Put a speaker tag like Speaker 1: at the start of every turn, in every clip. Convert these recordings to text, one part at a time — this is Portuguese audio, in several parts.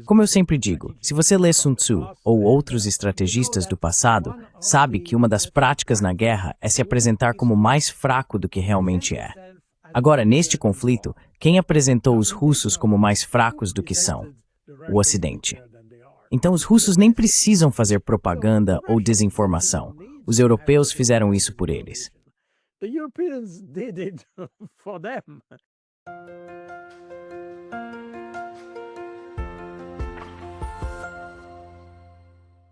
Speaker 1: Como eu sempre digo, se você lê Sun Tzu ou outros estrategistas do passado, sabe que uma das práticas na guerra é se apresentar como mais fraco do que realmente é. Agora, neste conflito, quem apresentou os russos como mais fracos do que são? O Ocidente. Então, os russos nem precisam fazer propaganda ou desinformação. Os europeus fizeram isso por eles.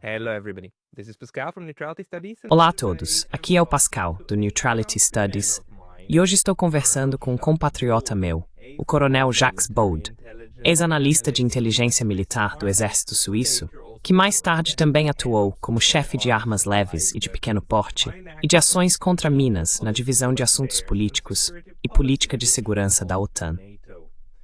Speaker 2: Hello everybody. This is Pascal from Neutrality Studies.
Speaker 3: Olá a todos, aqui é o Pascal, do Neutrality Studies, e hoje estou conversando com um compatriota meu, o coronel Jacques Baude, ex-analista de inteligência militar do exército suíço, que mais tarde também atuou como chefe de armas leves e de pequeno porte e de ações contra minas na divisão de assuntos políticos e política de segurança da OTAN.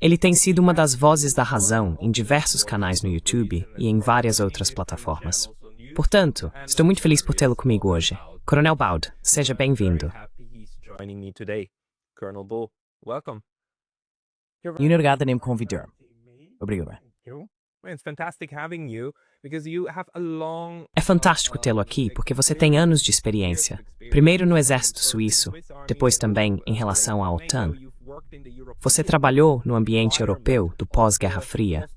Speaker 3: Ele tem sido uma das vozes da razão em diversos canais no YouTube e em várias outras plataformas. Portanto, estou muito feliz por tê-lo comigo hoje. Coronel Baude, seja bem-vindo.
Speaker 1: E obrigado por me convidar. Obrigado.
Speaker 3: É fantástico tê-lo aqui porque você tem anos de experiência, primeiro no exército suíço, depois também em relação à OTAN. Você trabalhou no ambiente europeu do pós-Guerra Fria.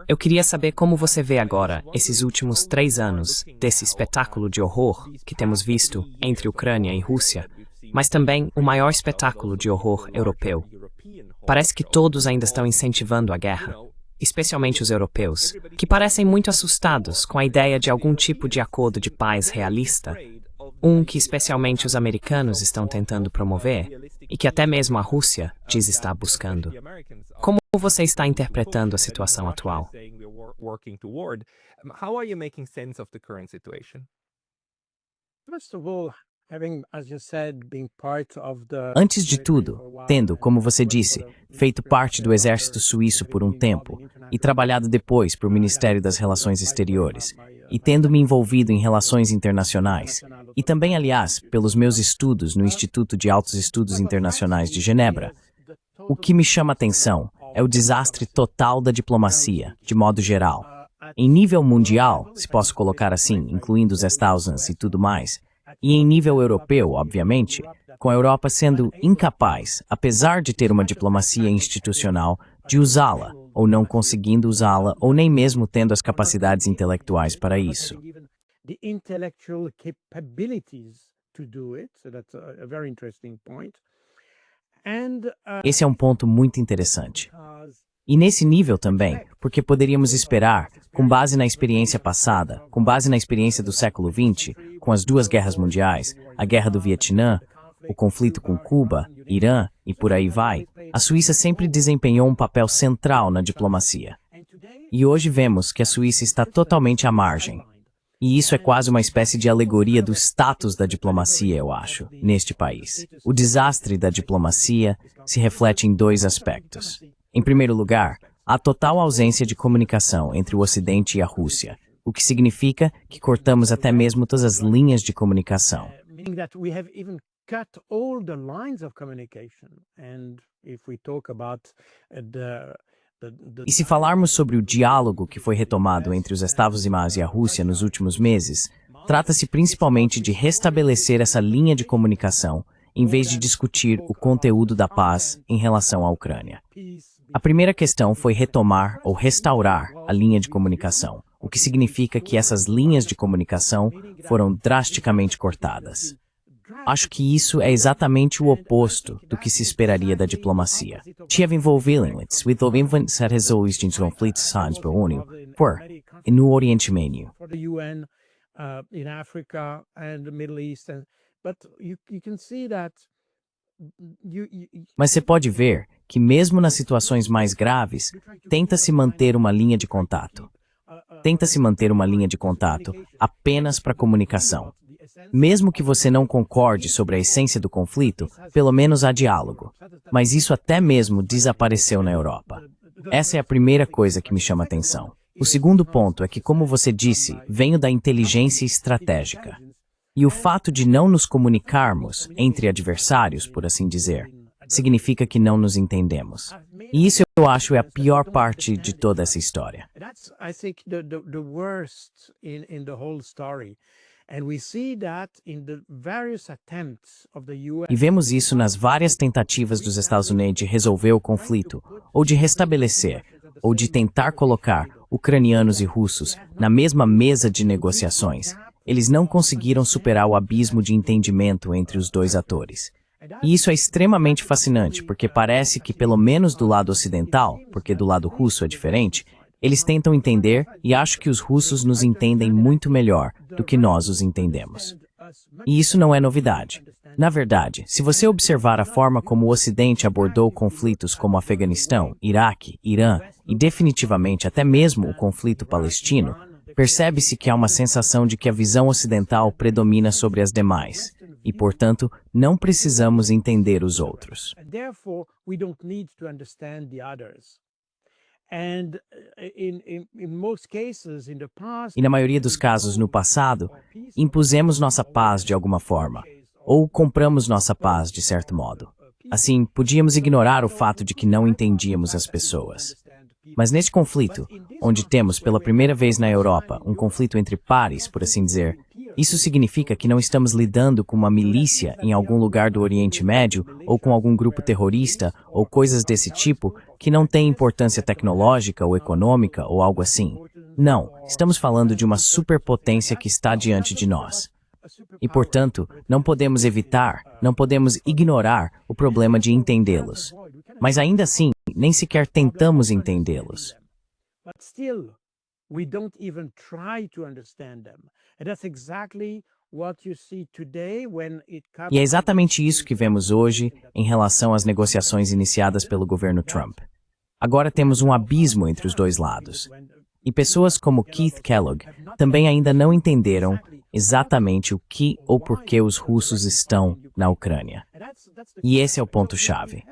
Speaker 3: Eu queria saber como você vê agora esses últimos 3 anos desse espetáculo de horror que temos visto entre Ucrânia e Rússia, mas também o maior espetáculo de horror europeu. Parece que todos ainda estão incentivando a guerra, especialmente os europeus, que parecem muito assustados com a ideia de algum tipo de acordo de paz realista, que especialmente os americanos estão tentando promover e que até mesmo a Rússia diz estar buscando. Como você está interpretando a situação atual?
Speaker 1: Antes de tudo, tendo, como você disse, feito parte do exército suíço por um tempo e trabalhado depois para o Ministério das Relações Exteriores, e tendo me envolvido em relações internacionais, e também, aliás, pelos meus estudos no Instituto de Altos Estudos Internacionais de Genebra, o que me chama a atenção é o desastre total da diplomacia, de modo geral. Em nível mundial, se posso colocar assim, incluindo os Estados e tudo mais, e em nível europeu, obviamente, com a Europa sendo incapaz, apesar de ter uma diplomacia institucional, de usá-la, ou não conseguindo usá-la, ou nem mesmo tendo as capacidades intelectuais para isso. Esse é um ponto muito interessante. E nesse nível também, porque poderíamos esperar, com base na experiência passada, com base na experiência do século XX, com as 2 guerras mundiais, a guerra do Vietnã, o conflito com Cuba, Irã e por aí vai, a Suíça sempre desempenhou um papel central na diplomacia. E hoje vemos que a Suíça está totalmente à margem. E isso é quase uma espécie de alegoria do status da diplomacia, eu acho, neste país. O desastre da diplomacia se reflete em 2 aspectos. Em primeiro lugar, a total ausência de comunicação entre o Ocidente e a Rússia, o que significa que cortamos até mesmo todas as linhas de comunicação. E se falarmos sobre o diálogo que foi retomado entre os Estados-Unidos e a Rússia nos últimos meses, trata-se principalmente de restabelecer essa linha de comunicação, em vez de discutir o conteúdo da paz em relação à Ucrânia. A primeira questão foi retomar ou restaurar a linha de comunicação, o que significa que essas linhas de comunicação foram drasticamente cortadas. Acho que isso é exatamente o oposto do que se esperaria da diplomacia. Tive envolvido with the events that has always been conflitos signs para ONU, por e no Oriente Médio. Mas você pode ver que mesmo nas situações mais graves, tenta-se manter uma linha de contato. Tenta-se manter uma linha de contato apenas para comunicação. Mesmo que você não concorde sobre a essência do conflito, pelo menos há diálogo. Mas isso até mesmo desapareceu na Europa. Essa é a primeira coisa que me chama a atenção. O segundo ponto é que, como você disse, venho da inteligência estratégica. E o fato de não nos comunicarmos entre adversários, por assim dizer, significa que não nos entendemos. E isso eu acho é a pior parte de toda essa história.
Speaker 4: That's, I think, the worst in the whole story. And we see that in the various attempts of the US.
Speaker 1: E vemos isso nas várias tentativas dos Estados Unidos de resolver o conflito, ou de restabelecer, ou de tentar colocar ucranianos e russos na mesma mesa de negociações. Eles não conseguiram superar o abismo de entendimento entre os dois atores. E isso é extremamente fascinante, porque parece que, pelo menos do lado ocidental, porque do lado russo é diferente, eles tentam entender e acho que os russos nos entendem muito melhor do que nós os entendemos. E isso não é novidade. Na verdade, se você observar a forma como o Ocidente abordou conflitos como Afeganistão, Iraque, Irã e definitivamente até mesmo o conflito palestino, percebe-se que há uma sensação de que a visão ocidental predomina sobre as demais. E, portanto, não precisamos entender os outros. E na maioria dos casos, no passado, impusemos nossa paz de alguma forma, ou compramos nossa paz de certo modo. Assim, podíamos ignorar o fato de que não entendíamos as pessoas. Mas neste conflito, onde temos pela primeira vez na Europa um conflito entre pares, por assim dizer, isso significa que não estamos lidando com uma milícia em algum lugar do Oriente Médio ou com algum grupo terrorista ou coisas desse tipo que não têm importância tecnológica ou econômica ou algo assim. Não, estamos falando de uma superpotência que está diante de nós. E, portanto, não podemos evitar, não podemos ignorar o problema de entendê-los. Mas ainda assim, nem sequer tentamos entendê-los.
Speaker 4: We don't even try to understand them. And that's exactly what you see today when it comes.
Speaker 1: E é exatamente isso que vemos hoje em relação às negociações iniciadas pelo governo Trump. Agora temos um abismo entre os dois lados. E pessoas como Keith Kellogg também ainda não entenderam exatamente o que ou por que os russos estão na Ucrânia. E esse é o ponto-chave.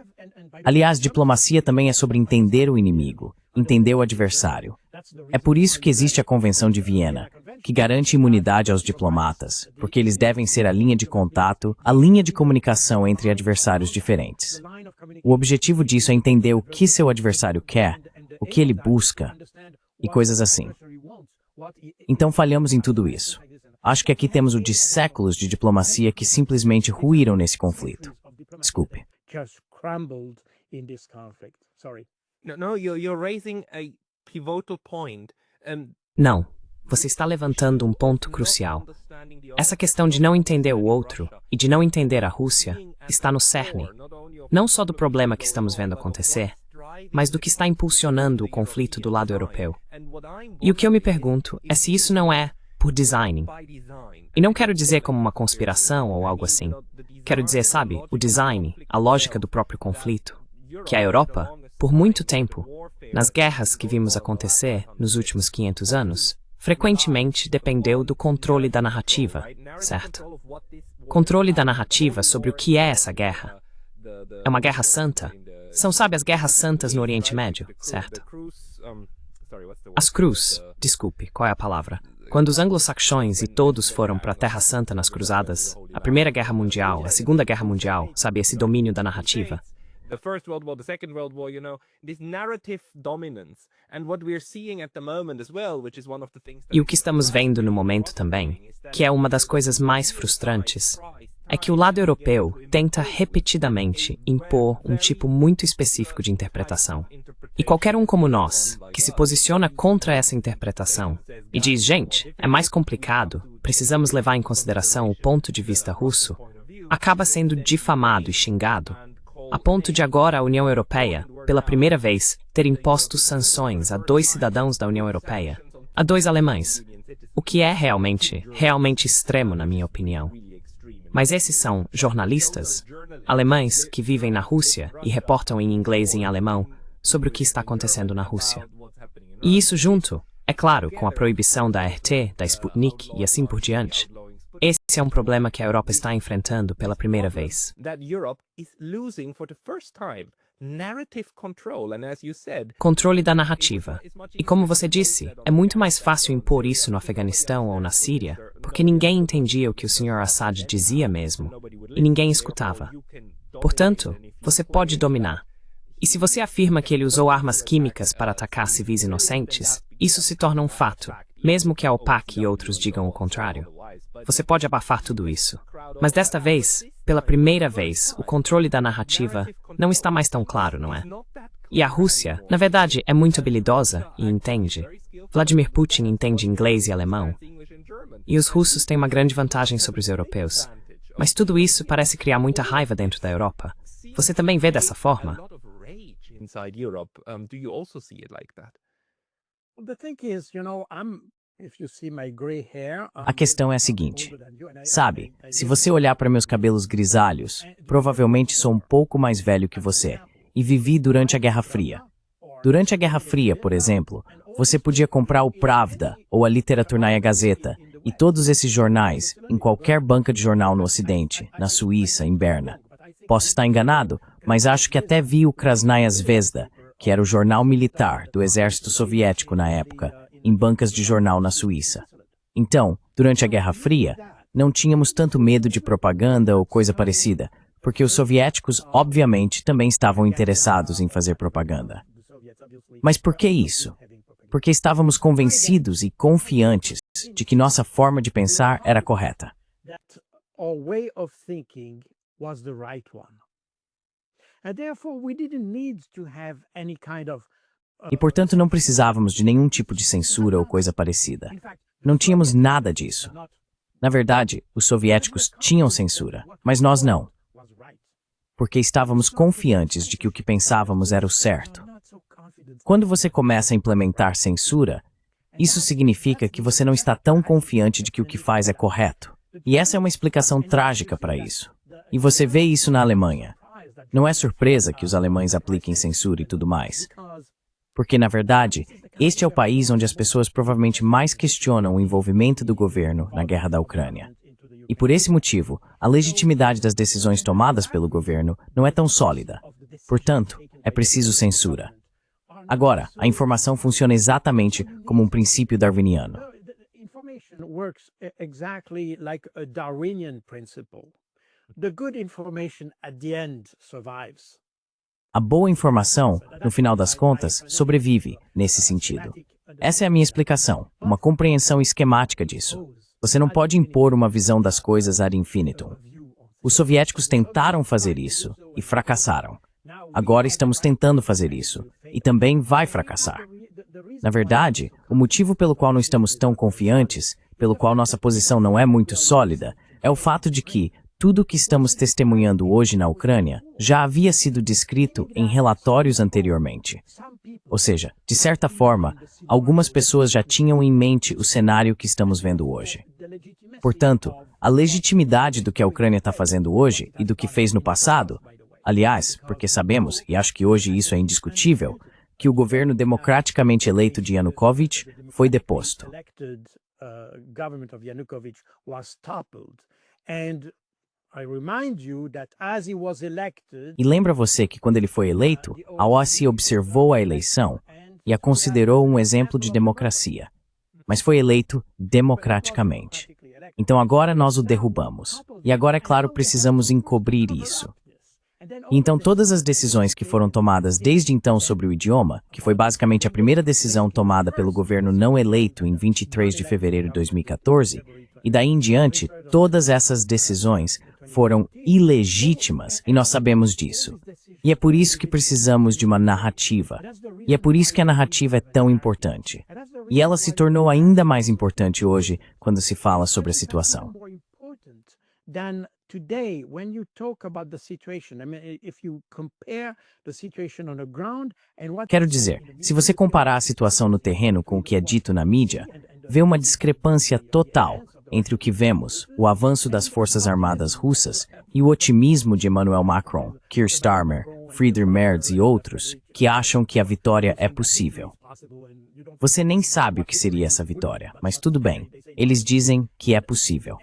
Speaker 1: Aliás, diplomacia também é sobre entender o inimigo, entender o adversário. É por isso que existe a Convenção de Viena, que garante imunidade aos diplomatas, porque eles devem ser a linha de contato, a linha de comunicação entre adversários diferentes. O objetivo disso é entender o que seu adversário quer, o que ele busca, e coisas assim. Então falhamos em tudo isso. Acho que aqui temos o de séculos de diplomacia que simplesmente ruíram nesse conflito. Desculpe.
Speaker 2: No, you're raising a pivotal point.
Speaker 3: Não, você está levantando um ponto crucial. Essa questão de não entender o outro e de não entender a Rússia está no cerne, não só do problema que estamos vendo acontecer, mas do que está impulsionando o conflito do lado europeu. E o que eu me pergunto é se isso não é por design. E não quero dizer como uma conspiração ou algo assim. Quero dizer, sabe, o design, a lógica do próprio conflito, que a Europa, por muito tempo, nas guerras que vimos acontecer nos últimos 500 anos, frequentemente dependeu do controle da narrativa, certo? Controle da narrativa sobre o que é essa guerra. É uma guerra santa. São, sabe, as guerras santas no Oriente Médio, certo? As cruz, desculpe, qual é a palavra? Quando os anglo-saxões e todos foram para a Terra Santa nas cruzadas, a Primeira Guerra Mundial, a Segunda Guerra Mundial, sabe, esse domínio da narrativa.
Speaker 2: The First World War, the Second World War, this narrative dominance. And what we're seeing at the moment as well, which is one of the things that...
Speaker 3: E o que estamos vendo no momento também, que é uma das coisas mais frustrantes, é que o lado europeu tenta repetidamente impor um tipo muito específico de interpretação. E qualquer um como nós, que se posiciona contra essa interpretação e diz, gente, é mais complicado, precisamos levar em consideração o ponto de vista russo, acaba sendo difamado e xingado, a ponto de agora a União Europeia, pela primeira vez, ter imposto sanções a 2 cidadãos da União Europeia, a 2 alemães, o que é realmente extremo na minha opinião. Mas esses são jornalistas alemães que vivem na Rússia e reportam em inglês e em alemão sobre o que está acontecendo na Rússia. E isso junto, é claro, com a proibição da RT, da Sputnik e assim por diante. Esse é um problema que a Europa está enfrentando pela primeira vez. Controle da narrativa. E como você disse, é muito mais fácil impor isso no Afeganistão ou na Síria, porque ninguém entendia o que o Sr. Assad dizia mesmo, e ninguém escutava. Portanto, você pode dominar. E se você afirma que ele usou armas químicas para atacar civis inocentes, isso se torna um fato, mesmo que a OPAC e outros digam o contrário. Você pode abafar tudo isso. Mas desta vez, pela primeira vez, o controle da narrativa não está mais tão claro, não é? E a Rússia, na verdade, é muito habilidosa e entende. Vladimir Putin entende inglês e alemão. E os russos têm uma grande vantagem sobre os europeus. Mas tudo isso parece criar muita raiva dentro da Europa. Você também vê dessa forma?
Speaker 2: Inside Europe, do you also see it like that?
Speaker 4: The thing is, if you see my gray hair,
Speaker 1: A questão é a seguinte. Sabe, se você olhar para meus cabelos grisalhos, provavelmente sou um pouco mais velho que você e vivi durante a Guerra Fria. Durante a Guerra Fria, por exemplo, você podia comprar o Pravda ou a Literaturnaya Gazeta e todos esses jornais em qualquer banca de jornal no Ocidente, na Suíça, em Berna. Posso estar enganado, mas acho que até vi o Krasnaya Zvezda, que era o jornal militar do exército soviético na época, em bancas de jornal na Suíça. Então, durante a Guerra Fria, não tínhamos tanto medo de propaganda ou coisa parecida, porque os soviéticos, obviamente, também estavam interessados em fazer propaganda. Mas por que isso? Porque estávamos convencidos e confiantes de que nossa forma de pensar era correta.
Speaker 4: our way of thinking was the right one. And therefore, we didn't need to have any kind of
Speaker 1: E, portanto, não precisávamos de nenhum tipo de censura ou coisa parecida. Não tínhamos nada disso. Na verdade, os soviéticos tinham censura, mas nós não. Porque estávamos confiantes de que o que pensávamos era o certo. Quando você começa a implementar censura, isso significa que você não está tão confiante de que o que faz é correto. E essa é uma explicação trágica para isso. E você vê isso na Alemanha. Não é surpresa que os alemães apliquem censura e tudo mais. Porque, na verdade, este é o país onde as pessoas provavelmente mais questionam o envolvimento do governo na guerra da Ucrânia. E por esse motivo, a legitimidade das decisões tomadas pelo governo não é tão sólida. Portanto, é preciso censura. Agora, a informação funciona exatamente como um princípio darwiniano.
Speaker 4: information works exactly like a Darwinian principle. The good information at the end survives.
Speaker 1: A boa informação, no final das contas, sobrevive nesse sentido. Essa é a minha explicação, uma compreensão esquemática disso. Você não pode impor uma visão das coisas ad infinitum. Os soviéticos tentaram fazer isso e fracassaram. Agora estamos tentando fazer isso e também vai fracassar. Na verdade, o motivo pelo qual não estamos tão confiantes, pelo qual nossa posição não é muito sólida, é o fato de que tudo o que estamos testemunhando hoje na Ucrânia já havia sido descrito em relatórios anteriormente. Ou seja, de certa forma, algumas pessoas já tinham em mente o cenário que estamos vendo hoje. Portanto, a legitimidade do que a Ucrânia está fazendo hoje e do que fez no passado, aliás, porque sabemos, e acho que hoje isso é indiscutível, que o governo democraticamente eleito de Yanukovych foi deposto. E lembra você que quando ele foi eleito, a OASI observou a eleição e a considerou um exemplo de democracia, mas foi eleito democraticamente. Então agora nós o derrubamos. E agora, é claro, precisamos encobrir isso. E então todas as decisões que foram tomadas desde então sobre o idioma, que foi basicamente a primeira decisão tomada pelo governo não eleito em 23 de fevereiro de 2014, e daí em diante, todas essas decisões foram ilegítimas e nós sabemos disso. E é por isso que precisamos de uma narrativa. E é por isso que a narrativa é tão importante. E ela se tornou ainda mais importante hoje quando se fala sobre a situação.
Speaker 4: Today, when you talk about the situation, I mean, if you compare the situation on the ground and what...
Speaker 1: Quero dizer, se você comparar a situação no terreno com o que é dito na mídia, vê uma discrepância total entre o que vemos, o avanço das forças armadas russas, e o otimismo de Emmanuel Macron, Keir Starmer, Friedrich Merz e outros, que acham que a vitória é possível. Você nem sabe o que seria essa vitória, mas tudo bem, eles dizem que é possível.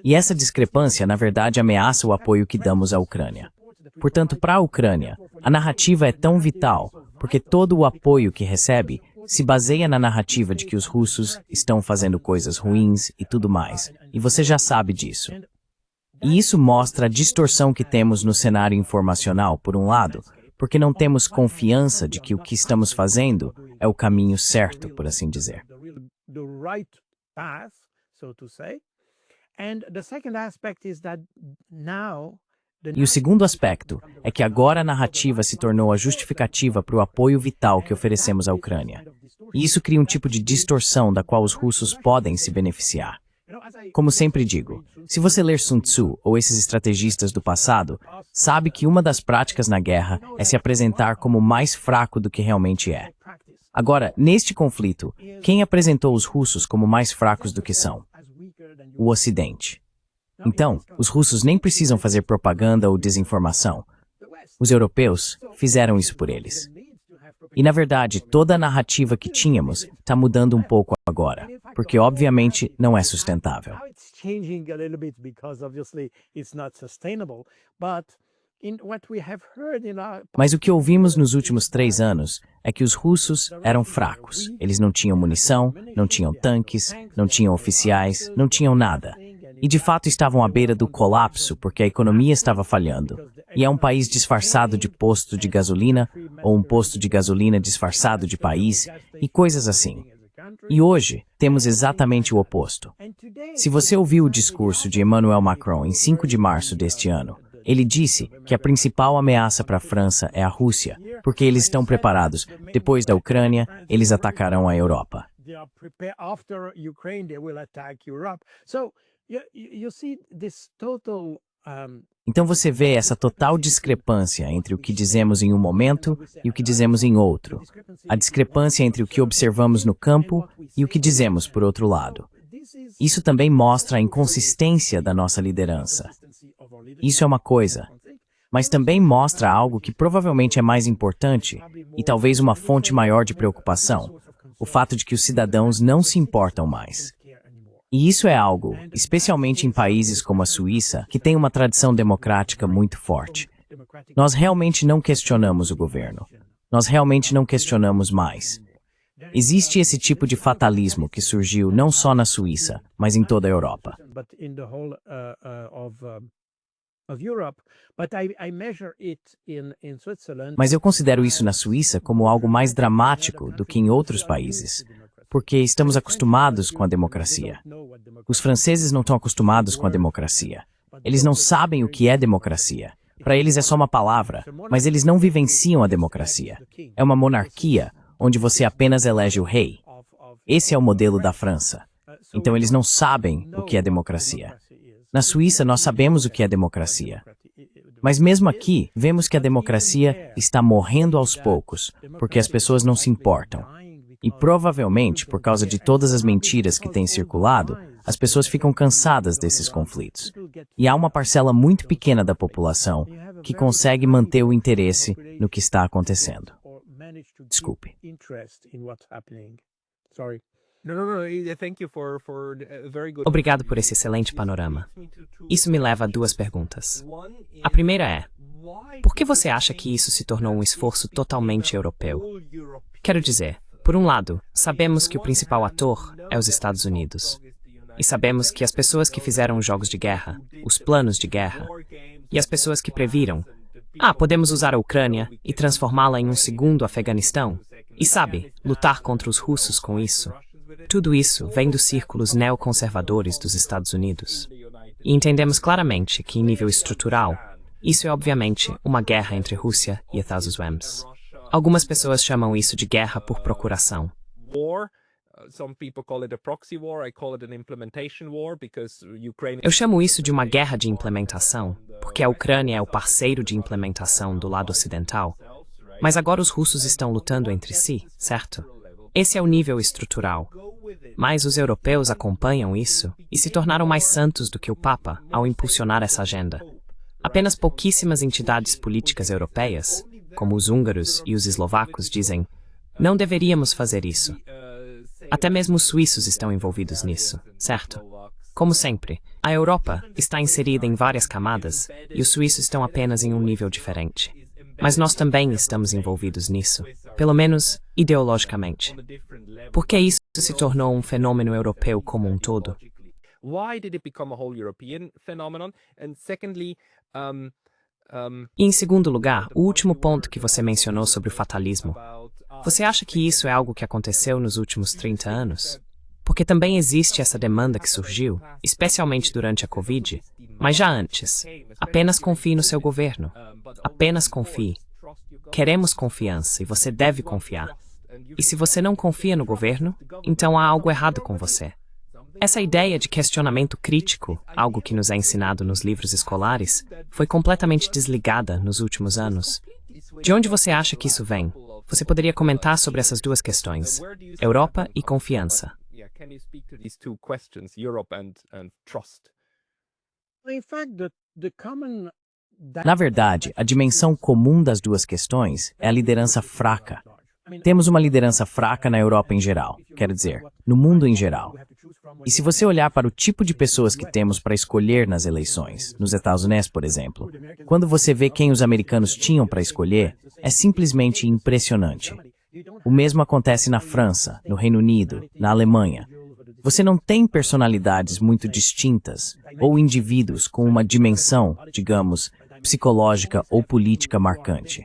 Speaker 1: E essa discrepância, na verdade, ameaça o apoio que damos à Ucrânia. Portanto, para a Ucrânia, a narrativa é tão vital, porque todo o apoio que recebe se baseia na narrativa de que os russos estão fazendo coisas ruins e tudo mais, e você já sabe disso. E isso mostra a distorção que temos no cenário informacional, por um lado, porque não temos confiança de que o que estamos fazendo é o caminho certo, por assim dizer.
Speaker 4: The right path, so to say. And the second aspect is that now
Speaker 1: E o segundo aspecto é que agora a narrativa se tornou a justificativa para o apoio vital que oferecemos à Ucrânia. E isso cria um tipo de distorção da qual os russos podem se beneficiar. Como sempre digo, se você ler Sun Tzu ou esses estrategistas do passado, sabe que uma das práticas na guerra é se apresentar como mais fraco do que realmente é. Agora, neste conflito, quem apresentou os russos como mais fracos do que são? O Ocidente. Então, os russos nem precisam fazer propaganda ou desinformação. Os europeus fizeram isso por eles. E, na verdade, toda a narrativa que tínhamos está mudando um pouco agora, porque, obviamente, não é sustentável. Mas o que ouvimos nos últimos 3 anos é que os russos eram fracos. Eles não tinham munição, não tinham tanques, não tinham oficiais, não tinham nada. E de fato estavam à beira do colapso porque a economia estava falhando. E é um país disfarçado de posto de gasolina ou um posto de gasolina disfarçado de país e coisas assim. E hoje temos exatamente o oposto. Se você ouviu o discurso de Emmanuel Macron em 5 de março deste ano, ele disse que a principal ameaça para a França é a Rússia, porque eles estão preparados. Depois da Ucrânia, eles atacarão a Europa. Então você vê essa total discrepância entre o que dizemos em um momento e o que dizemos em outro. A discrepância entre o que observamos no campo e o que dizemos por outro lado. Isso também mostra a inconsistência da nossa liderança. Isso é uma coisa, mas também mostra algo que provavelmente é mais importante e talvez uma fonte maior de preocupação, o fato de que os cidadãos não se importam mais. E isso é algo, especialmente em países como a Suíça, que tem uma tradição democrática muito forte. Nós realmente não questionamos o governo. Nós realmente não questionamos mais. Existe esse tipo de fatalismo que surgiu não só na Suíça, mas em toda a Europa. Mas eu considero isso na Suíça como algo mais dramático do que em outros países, porque estamos acostumados com a democracia. Os franceses não estão acostumados com a democracia. Eles não sabem o que é democracia. Para eles é só uma palavra, mas eles não vivenciam a democracia. É uma monarquia, onde você apenas elege o rei. Esse é o modelo da França. Então eles não sabem o que é democracia. Na Suíça nós sabemos o que é democracia. Mas mesmo aqui, vemos que a democracia está morrendo aos poucos, porque as pessoas não se importam. E provavelmente, por causa de todas as mentiras que têm circulado, as pessoas ficam cansadas desses conflitos. E há uma parcela muito pequena da população que consegue manter o interesse no que está acontecendo. Desculpe.
Speaker 3: Obrigado por esse excelente panorama. Isso me leva a 2 perguntas. A primeira é: por que você acha que isso se tornou um esforço totalmente europeu? Quero dizer, por um lado, sabemos que o principal ator é os Estados Unidos. E sabemos que as pessoas que fizeram os jogos de guerra, os planos de guerra, e as pessoas que previram, podemos usar a Ucrânia e transformá-la em um segundo Afeganistão, e sabe, lutar contra os russos com isso. Tudo isso vem dos círculos neoconservadores dos Estados Unidos. E entendemos claramente que, em nível estrutural, isso é obviamente uma guerra entre Rússia e Estados Unidos. Algumas pessoas chamam isso de guerra por procuração. Eu chamo isso de uma guerra de implementação, porque a Ucrânia é o parceiro de implementação do lado ocidental. Mas agora os russos estão lutando entre si, certo? Esse é o nível estrutural. Mas os europeus acompanham isso e se tornaram mais santos do que o Papa ao impulsionar essa agenda. Apenas pouquíssimas entidades políticas europeias, como os húngaros e os eslovacos, dizem: não deveríamos fazer isso. Até mesmo os suíços estão envolvidos nisso, certo? Como sempre, a Europa está inserida em várias camadas e os suíços estão apenas em um nível diferente. Mas nós também estamos envolvidos nisso, pelo menos ideologicamente. Por que isso se tornou um fenômeno europeu como um todo?
Speaker 2: Why did it become a whole European phenomenon? And secondly,
Speaker 3: E em segundo lugar, o último ponto que você mencionou sobre o fatalismo. Você acha que isso é algo que aconteceu nos últimos 30 anos? Porque também existe essa demanda que surgiu, especialmente durante a Covid, mas já antes. Apenas confie no seu governo. Apenas confie. Queremos confiança e você deve confiar. E se você não confia no governo, então há algo errado com você. Essa ideia de questionamento crítico, algo que nos é ensinado nos livros escolares, foi completamente desligada nos últimos anos. De onde você acha que isso vem? Você poderia comentar sobre essas duas questões, Europa e confiança.
Speaker 1: Na verdade, a dimensão comum das duas questões é a liderança fraca. Temos uma liderança fraca na Europa em geral, quero dizer, no mundo em geral. E se você olhar para o tipo de pessoas que temos para escolher nas eleições, nos Estados Unidos, por exemplo, quando você vê quem os americanos tinham para escolher, é simplesmente impressionante. O mesmo acontece na França, no Reino Unido, na Alemanha. Você não tem personalidades muito distintas ou indivíduos com uma dimensão, digamos, psicológica ou política marcante.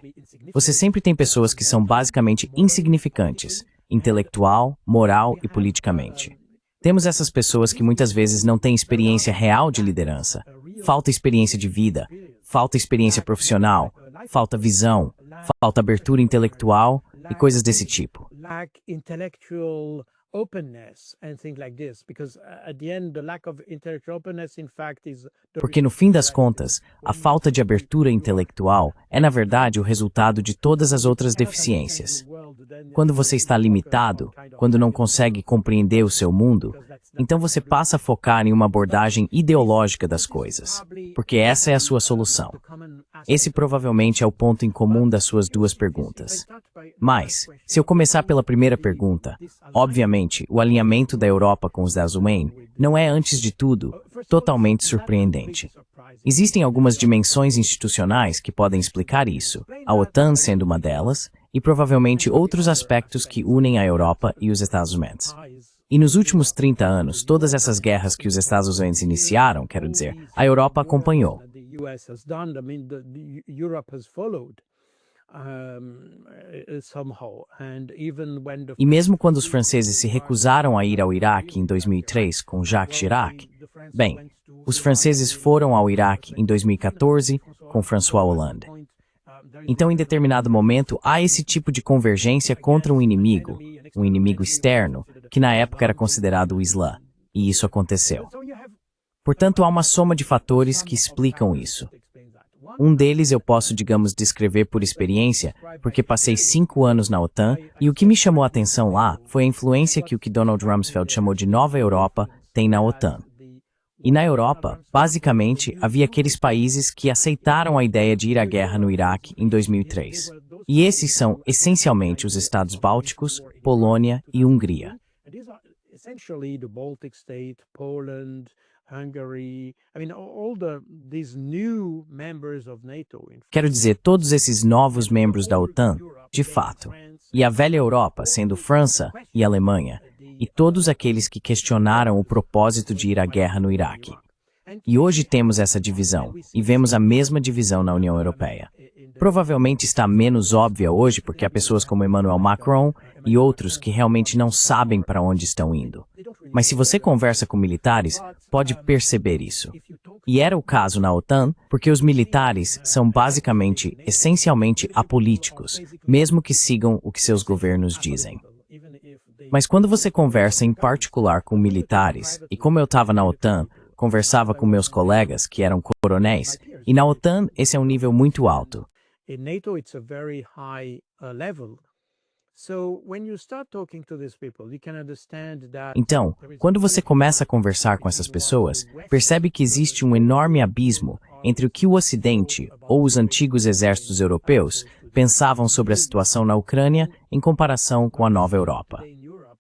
Speaker 1: Você sempre tem pessoas que são basicamente insignificantes, intelectual, moral e politicamente. Temos essas pessoas que muitas vezes não têm experiência real de liderança, falta experiência de vida, falta experiência profissional, falta visão, falta abertura intelectual e coisas desse tipo. Porque no fim das contas, a falta de abertura intelectual é na verdade o resultado de todas as outras deficiências. Quando você está limitado, quando não consegue compreender o seu mundo, então você passa a focar em uma abordagem ideológica das coisas, porque essa é a sua solução. Esse provavelmente é o ponto em comum das suas duas perguntas. Mas, se eu começar pela primeira pergunta, obviamente, o alinhamento da Europa com os Estados Unidos não é, antes de tudo, totalmente surpreendente. Existem algumas dimensões institucionais que podem explicar isso, a OTAN sendo uma delas, e provavelmente outros aspectos que unem a Europa e os Estados Unidos. E nos últimos 30 anos, todas essas guerras que os Estados Unidos iniciaram, quero dizer, a Europa acompanhou. E mesmo quando os franceses se recusaram a ir ao Iraque em 2003 com Jacques Chirac, bem, os franceses foram ao Iraque em 2014 com François Hollande. Então, em determinado momento, há esse tipo de convergência contra um inimigo externo, que na época era considerado o Islã, e isso aconteceu. Portanto, há uma soma de fatores que explicam isso. Um deles eu posso, digamos, descrever por experiência, porque passei 5 anos na OTAN, e o que me chamou a atenção lá foi a influência que o que Donald Rumsfeld chamou de Nova Europa tem na OTAN. E na Europa, basicamente, havia aqueles países que aceitaram a ideia de ir à guerra no Iraque em 2003. E esses são, essencialmente, os Estados Bálticos, Polônia e Hungria. Quero dizer, todos esses novos membros da OTAN, de fato. E a velha Europa, sendo França e Alemanha, e todos aqueles que questionaram o propósito de ir à guerra no Iraque. E hoje temos essa divisão, e vemos a mesma divisão na União Europeia. Provavelmente está menos óbvia hoje porque há pessoas como Emmanuel Macron e outros que realmente não sabem para onde estão indo. Mas se você conversa com militares, pode perceber isso. E era o caso na OTAN, porque os militares são basicamente, essencialmente apolíticos, mesmo que sigam o que seus governos dizem. Mas quando você conversa em particular com militares, e como eu estava na OTAN, conversava com meus colegas que eram coronéis, e na OTAN esse é um nível muito alto. Então, quando você começa a conversar com essas pessoas, percebe que existe um enorme abismo entre o que o Ocidente, ou os antigos exércitos europeus, pensavam sobre a situação na Ucrânia em comparação com a nova Europa.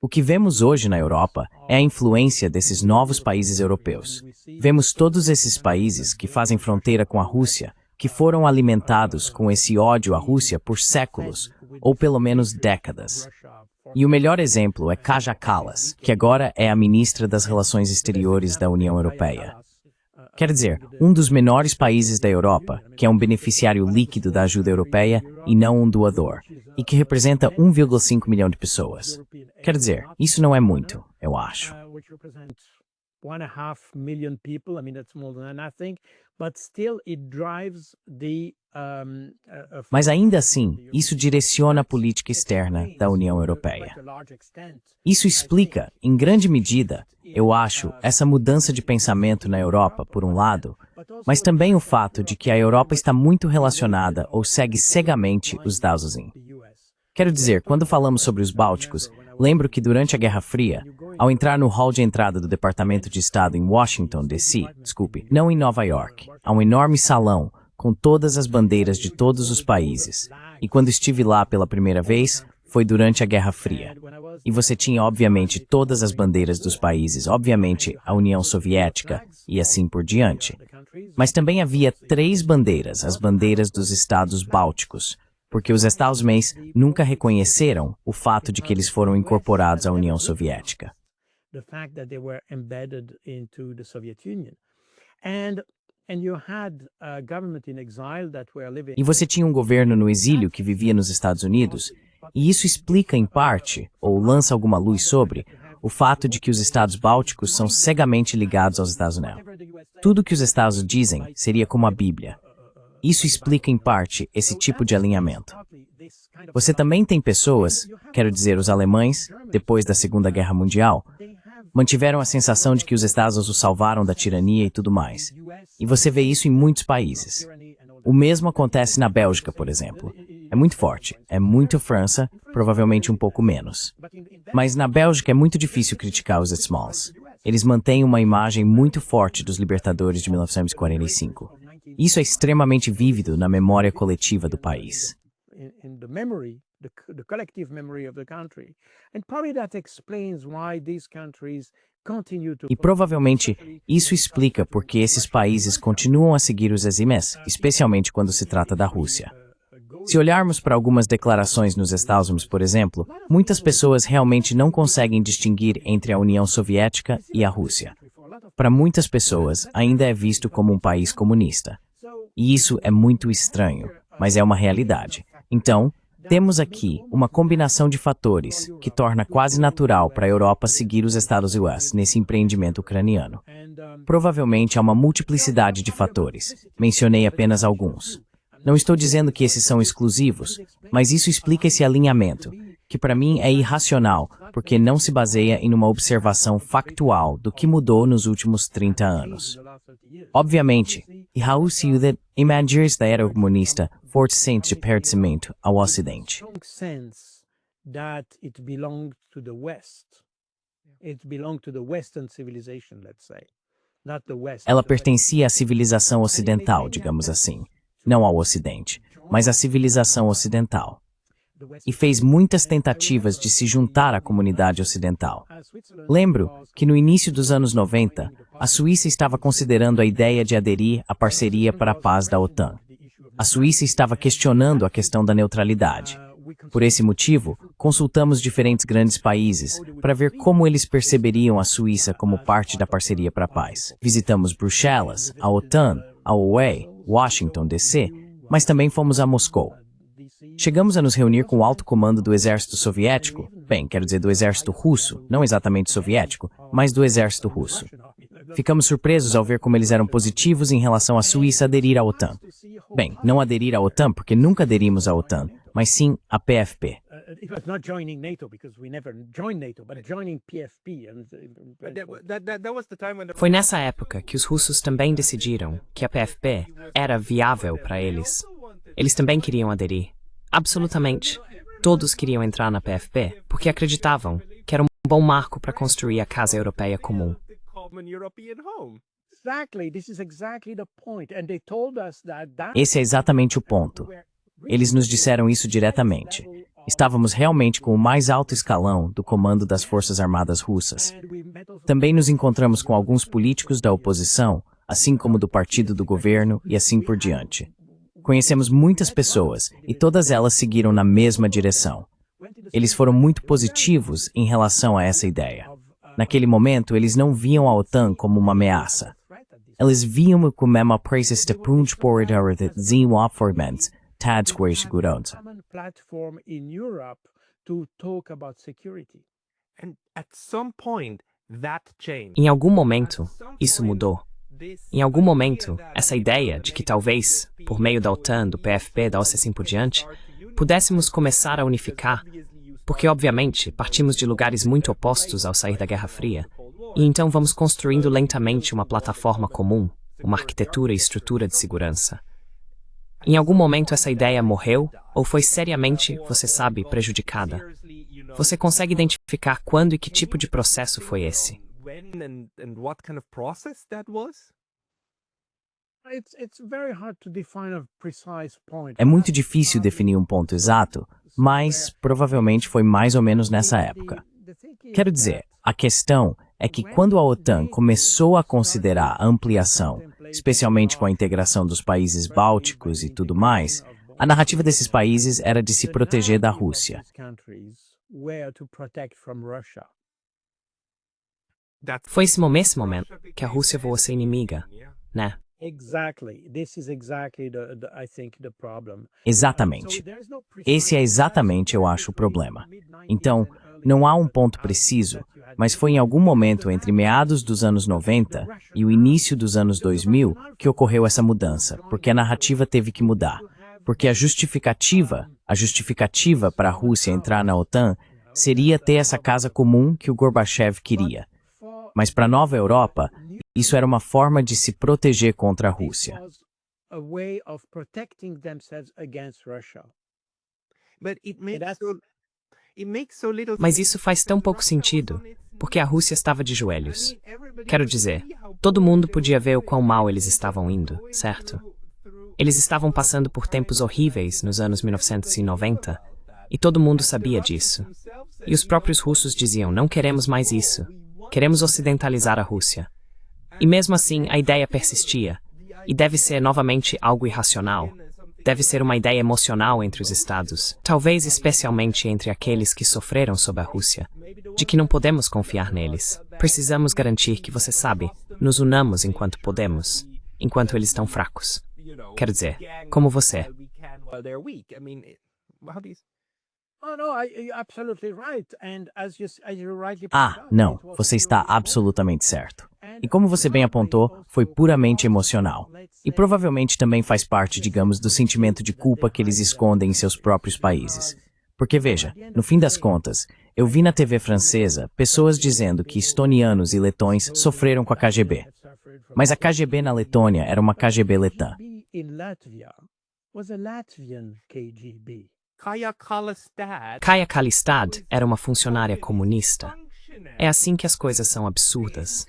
Speaker 1: O que vemos hoje na Europa é a influência desses novos países europeus. Vemos todos esses países que fazem fronteira com a Rússia, que foram alimentados com esse ódio à Rússia por séculos, ou pelo menos décadas. E o melhor exemplo é Kaja Kallas, que agora é a ministra das Relações Exteriores da União Europeia. Quer dizer, um dos menores países da Europa, que é um beneficiário líquido da ajuda europeia e não um doador, e que representa 1,5 milhão de pessoas. Quer dizer, isso não é muito, eu acho.
Speaker 4: 1.5 million people. I mean, that's more than nothing, but still it drives the
Speaker 1: Mas ainda assim, isso direciona a política externa da União Europeia. Isso explica, em grande medida, eu acho, essa mudança de pensamento na Europa, por um lado, mas também o fato de que a Europa está muito relacionada ou segue cegamente os Dazuzin. Quero dizer, quando falamos sobre os Bálticos, lembro que durante a Guerra Fria, ao entrar no hall de entrada do Departamento de Estado em Washington, D.C., não em Nova York, há um enorme salão com todas as bandeiras de todos os países. E quando estive lá pela primeira vez, foi durante a Guerra Fria. E você tinha, obviamente, todas as bandeiras dos países, obviamente, a União Soviética e assim por diante. Mas também havia 3 bandeiras, as bandeiras dos Estados Bálticos, porque os Estados-membros nunca reconheceram o fato de que eles foram incorporados à União Soviética. E você tinha um governo no exílio que vivia nos Estados Unidos, e isso explica em parte, ou lança alguma luz sobre, o fato de que os Estados Bálticos são cegamente ligados aos Estados Unidos. Tudo que os Estados dizem seria como a Bíblia. Isso explica em parte esse tipo de alinhamento. Você também tem pessoas, quero dizer os alemães, depois da Segunda Guerra Mundial, mantiveram a sensação de que os Estados os salvaram da tirania e tudo mais. E você vê isso em muitos países. O mesmo acontece na Bélgica, por exemplo. É muito forte, é muito França, provavelmente um pouco menos. Mas na Bélgica é muito difícil criticar os Smalls. Eles mantêm uma imagem muito forte dos libertadores de 1945. Isso é extremamente vívido na memória coletiva do país. E provavelmente isso explica porque esses países continuam a seguir os eximes, especialmente quando se trata da Rússia. Se olharmos para algumas declarações nos Estados Unidos, por exemplo, muitas pessoas realmente não conseguem distinguir entre a União Soviética e a Rússia. Para muitas pessoas, ainda é visto como um país comunista. E isso é muito estranho, mas é uma realidade. Então, temos aqui uma combinação de fatores que torna quase natural para a Europa seguir os Estados Unidos nesse empreendimento ucraniano. Provavelmente há uma multiplicidade de fatores. Mencionei apenas alguns. Não estou dizendo que esses são exclusivos, mas isso explica esse alinhamento, que para mim é irracional, porque não se baseia em uma observação factual do que mudou nos últimos 30 anos. Obviamente, e Raul Ciudet, imaginários da era comunista, forte-se de pertencimento ao Ocidente. Ela pertencia à civilização ocidental, digamos assim. Não ao Ocidente, mas à civilização ocidental. E fez muitas tentativas de se juntar à comunidade ocidental. Lembro que no início dos anos 90, a Suíça estava considerando a ideia de aderir à parceria para a paz da OTAN. A Suíça estava questionando a questão da neutralidade. Por esse motivo, consultamos diferentes grandes países para ver como eles perceberiam a Suíça como parte da parceria para a paz. Visitamos Bruxelas, a OTAN, a OEA, Washington, D.C., mas também fomos a Moscou. Chegamos a nos reunir com o alto comando do exército soviético, bem, quero dizer do exército russo, não exatamente soviético, mas do exército russo. Ficamos surpresos ao ver como eles eram positivos em relação à Suíça aderir à OTAN. Bem, não aderir à OTAN porque nunca aderimos à OTAN, mas sim à PFP.
Speaker 3: Foi nessa época que os russos também decidiram que a PFP era viável para eles. Eles também queriam aderir. Absolutamente. Todos queriam entrar na PFP porque acreditavam que era um bom marco para construir a casa europeia comum.
Speaker 1: Esse é exatamente o ponto. Eles nos disseram isso diretamente. Estávamos realmente com o mais alto escalão do comando das Forças Armadas Russas. Também nos encontramos com alguns políticos da oposição, assim como do partido do governo e assim por diante. Conhecemos muitas pessoas e todas elas seguiram na mesma direção. Eles foram muito positivos em relação a essa ideia. Naquele momento, eles não viam a OTAN como uma ameaça. eles viam como uma presa estepund por de desenvolvimento TAD com segurança.
Speaker 4: common platform in Europe to talk about security.
Speaker 2: And at some point, that changed.
Speaker 3: Em algum momento, isso mudou. Em algum momento, essa ideia de que talvez, por meio da OTAN, do PFP, da OCE assim por diante, pudéssemos começar a unificar, porque obviamente partimos de lugares muito opostos ao sair da Guerra Fria, e então vamos construindo lentamente uma plataforma comum, uma arquitetura e estrutura de segurança. Em algum momento essa ideia morreu ou foi seriamente, você sabe, prejudicada. Você consegue identificar quando e que tipo de processo foi esse?
Speaker 2: When and what kind of process that was?
Speaker 4: It's very hard to define a precise point.
Speaker 1: É muito difícil definir um ponto exato, mas provavelmente foi mais ou menos nessa época. Quero dizer, a questão é que quando a OTAN começou a considerar a ampliação, especialmente com a integração dos países bálticos e tudo mais, a narrativa desses países era de se proteger da Rússia.
Speaker 3: Foi esse momento que a Rússia voou a ser inimiga, né?
Speaker 1: Exatamente. Esse é exatamente, eu acho, o problema. Então, não há um ponto preciso, mas foi em algum momento entre meados dos anos 90 e o início dos anos 2000 que ocorreu essa mudança, porque a narrativa teve que mudar. Porque a justificativa para a Rússia entrar na OTAN seria ter essa casa comum que o Gorbachev queria. Mas para a nova Europa, isso era uma forma de se proteger contra a Rússia.
Speaker 3: Mas isso faz tão pouco sentido, porque a Rússia estava de joelhos. Quero dizer, todo mundo podia ver o quão mal eles estavam indo, certo? Eles estavam passando por tempos horríveis nos anos 1990, e todo mundo sabia disso. E os próprios russos diziam, não queremos mais isso. Queremos ocidentalizar a Rússia. E mesmo assim, a ideia persistia. E deve ser novamente algo irracional. Deve ser uma ideia emocional entre os estados, talvez especialmente entre aqueles que sofreram sob a Rússia, de que não podemos confiar neles. Precisamos garantir que, você sabe, nos unamos enquanto podemos, enquanto eles estão fracos. Quero dizer, como você.
Speaker 1: Não, você está absolutamente certo. E como você bem apontou, foi puramente emocional. E provavelmente também faz parte, digamos, do sentimento de culpa que eles escondem em seus próprios países. Porque veja, no fim das contas, eu vi na TV francesa pessoas dizendo que estonianos e letões sofreram com a KGB. Mas a KGB na Letônia era uma KGB letã.
Speaker 3: Kaja Kalistad era uma funcionária comunista. É assim que as coisas são absurdas.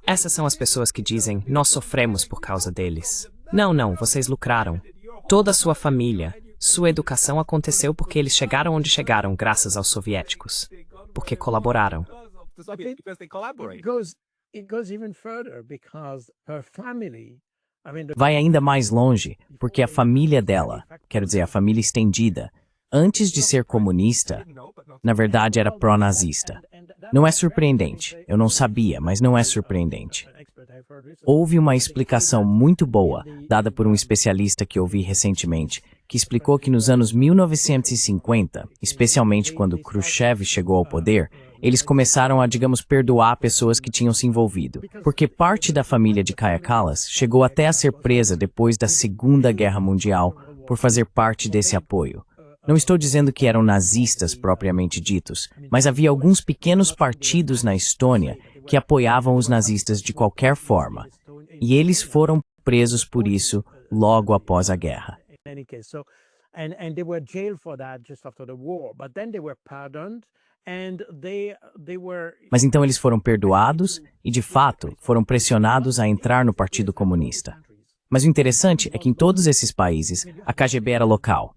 Speaker 3: Essas são as pessoas que dizem, nós sofremos por causa deles. Não, vocês lucraram. Toda a sua família, sua educação aconteceu porque eles chegaram onde chegaram graças aos soviéticos. Porque colaboraram.
Speaker 1: Vai ainda mais longe, porque a família dela, quero dizer, a família estendida, antes de ser comunista, na verdade era pró-nazista. Não é surpreendente, eu não sabia, mas não é surpreendente. Houve uma explicação muito boa, dada por um especialista que ouvi recentemente, que explicou que nos anos 1950, especialmente quando Khrushchev chegou ao poder, eles começaram a, digamos, perdoar pessoas que tinham se envolvido. Porque parte da família de Kaja Kallas chegou até a ser presa depois da Segunda Guerra Mundial por fazer parte desse apoio. Não estou dizendo que eram nazistas propriamente ditos, mas havia alguns pequenos partidos na Estônia que apoiavam os nazistas de qualquer forma. E eles foram presos por isso logo após a guerra. Mas então eles foram perdoados e, de fato, foram pressionados a entrar no Partido Comunista. Mas o interessante é que em todos esses países, a KGB era local.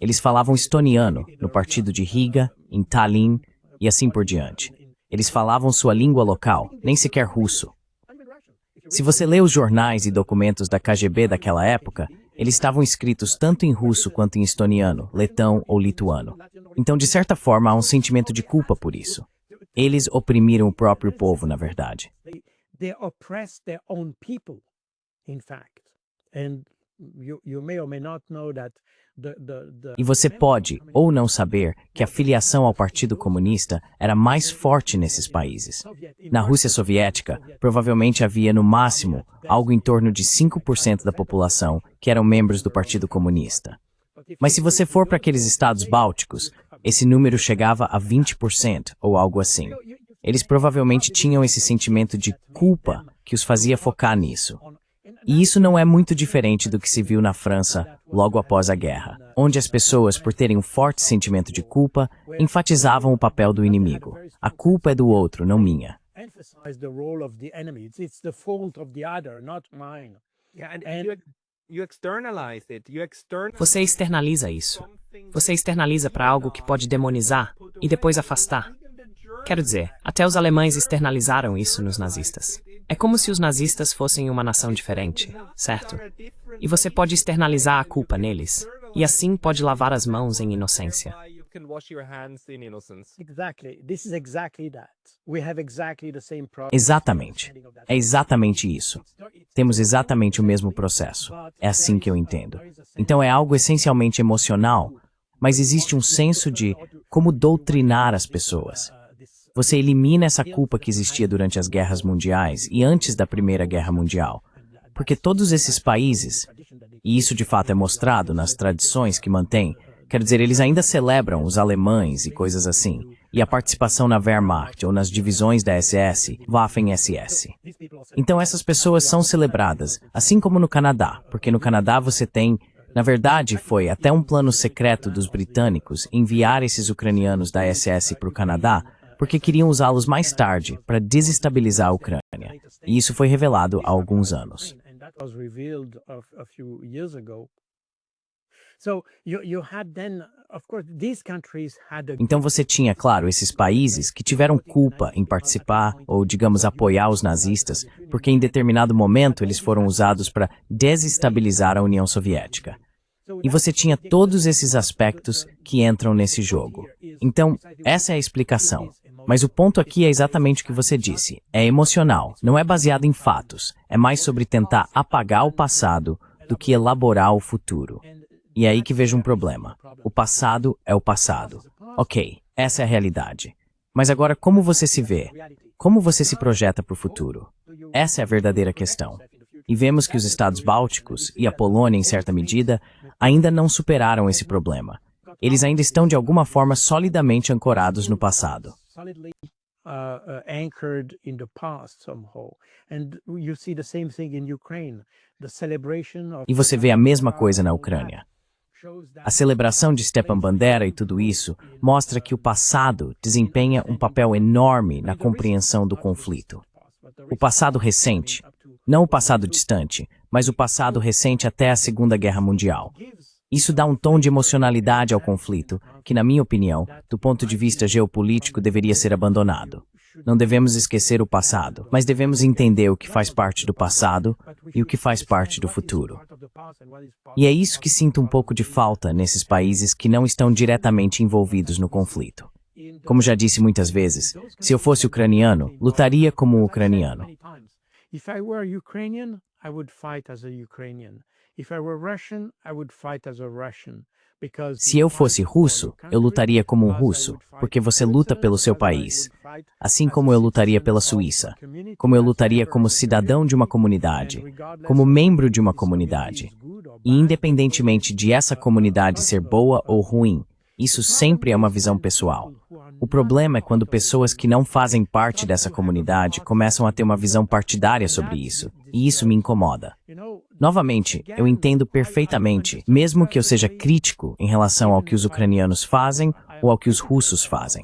Speaker 1: Eles falavam estoniano no partido de Riga, em Tallinn e assim por diante. Eles falavam sua língua local, nem sequer russo. Se você lê os jornais e documentos da KGB daquela época, eles estavam escritos tanto em russo quanto em estoniano, letão ou lituano. Então, de certa forma, há um sentimento de culpa por isso. Eles oprimiram o próprio povo, na verdade.
Speaker 4: in fact. And you may or may not know that
Speaker 1: E você pode ou não saber que a filiação ao Partido Comunista era mais forte nesses países. Na Rússia Soviética, provavelmente havia no máximo algo em torno de 5% da população que eram membros do Partido Comunista. Mas se você for para aqueles estados bálticos, esse número chegava a 20% ou algo assim. Eles provavelmente tinham esse sentimento de culpa que os fazia focar nisso. E isso não é muito diferente do que se viu na França logo após a guerra, onde as pessoas, por terem um forte sentimento de culpa, enfatizavam o papel do inimigo. A culpa é do outro, não minha.
Speaker 3: Você externaliza isso. Você externaliza para algo que pode demonizar e depois afastar. Quero dizer, até os alemães externalizaram isso nos nazistas. É como se os nazistas fossem uma nação diferente, certo? E você pode externalizar a culpa neles, e assim pode lavar as mãos em inocência.
Speaker 1: Exatamente. É exatamente isso. Temos exatamente o mesmo processo. É assim que eu entendo. Então é algo essencialmente emocional, mas existe um senso de como doutrinar as pessoas. Você elimina essa culpa que existia durante as guerras mundiais e antes da Primeira Guerra Mundial. Porque todos esses países, e isso de fato é mostrado nas tradições que mantêm, quer dizer, eles ainda celebram os alemães e coisas assim, e a participação na Wehrmacht ou nas divisões da SS, Waffen-SS. Então essas pessoas são celebradas, assim como no Canadá, porque no Canadá você tem, na verdade foi até um plano secreto dos britânicos enviar esses ucranianos da SS para o Canadá, porque queriam usá-los mais tarde para desestabilizar a Ucrânia. E isso foi revelado há alguns anos. Então você tinha, claro, esses países que tiveram culpa em participar ou, digamos, apoiar os nazistas, porque em determinado momento eles foram usados para desestabilizar a União Soviética. E você tinha todos esses aspectos que entram nesse jogo. Então, essa é a explicação. Mas o ponto aqui é exatamente o que você disse. É emocional, não é baseado em fatos. É mais sobre tentar apagar o passado do que elaborar o futuro. E é aí que vejo um problema. O passado é o passado. Ok, essa é a realidade. Mas agora como você se vê? Como você se projeta para o futuro? Essa é a verdadeira questão. E vemos que os estados bálticos e a Polônia, em certa medida, ainda não superaram esse problema. Eles ainda estão de alguma forma solidamente ancorados no passado. E você vê a mesma coisa na Ucrânia. A celebração de Stepan Bandera e tudo isso mostra que o passado desempenha um papel enorme na compreensão do conflito. O passado recente, não o passado distante, mas o passado recente até a Segunda Guerra Mundial. Isso dá um tom de emocionalidade ao conflito, que, na minha opinião, do ponto de vista geopolítico, deveria ser abandonado. Não devemos esquecer o passado, mas devemos entender o que faz parte do passado e o que faz parte do futuro. E é isso que sinto um pouco de falta nesses países que não estão diretamente envolvidos no conflito. Como já disse muitas vezes, se eu fosse ucraniano, lutaria como um ucraniano.
Speaker 4: If I were Ukrainian, I would fight as a Ukrainian. If I were Russian, I would fight as a Russian.
Speaker 1: Se eu fosse russo, eu lutaria como um russo, porque você luta pelo seu país. Assim como eu lutaria pela Suíça, como eu lutaria como cidadão de uma comunidade, como membro de uma comunidade. E independentemente de essa comunidade ser boa ou ruim, isso sempre é uma visão pessoal. O problema é quando pessoas que não fazem parte dessa comunidade começam a ter uma visão partidária sobre isso, e isso me incomoda. Novamente, eu entendo perfeitamente, mesmo que eu seja crítico em relação ao que os ucranianos fazem ou ao que os russos fazem.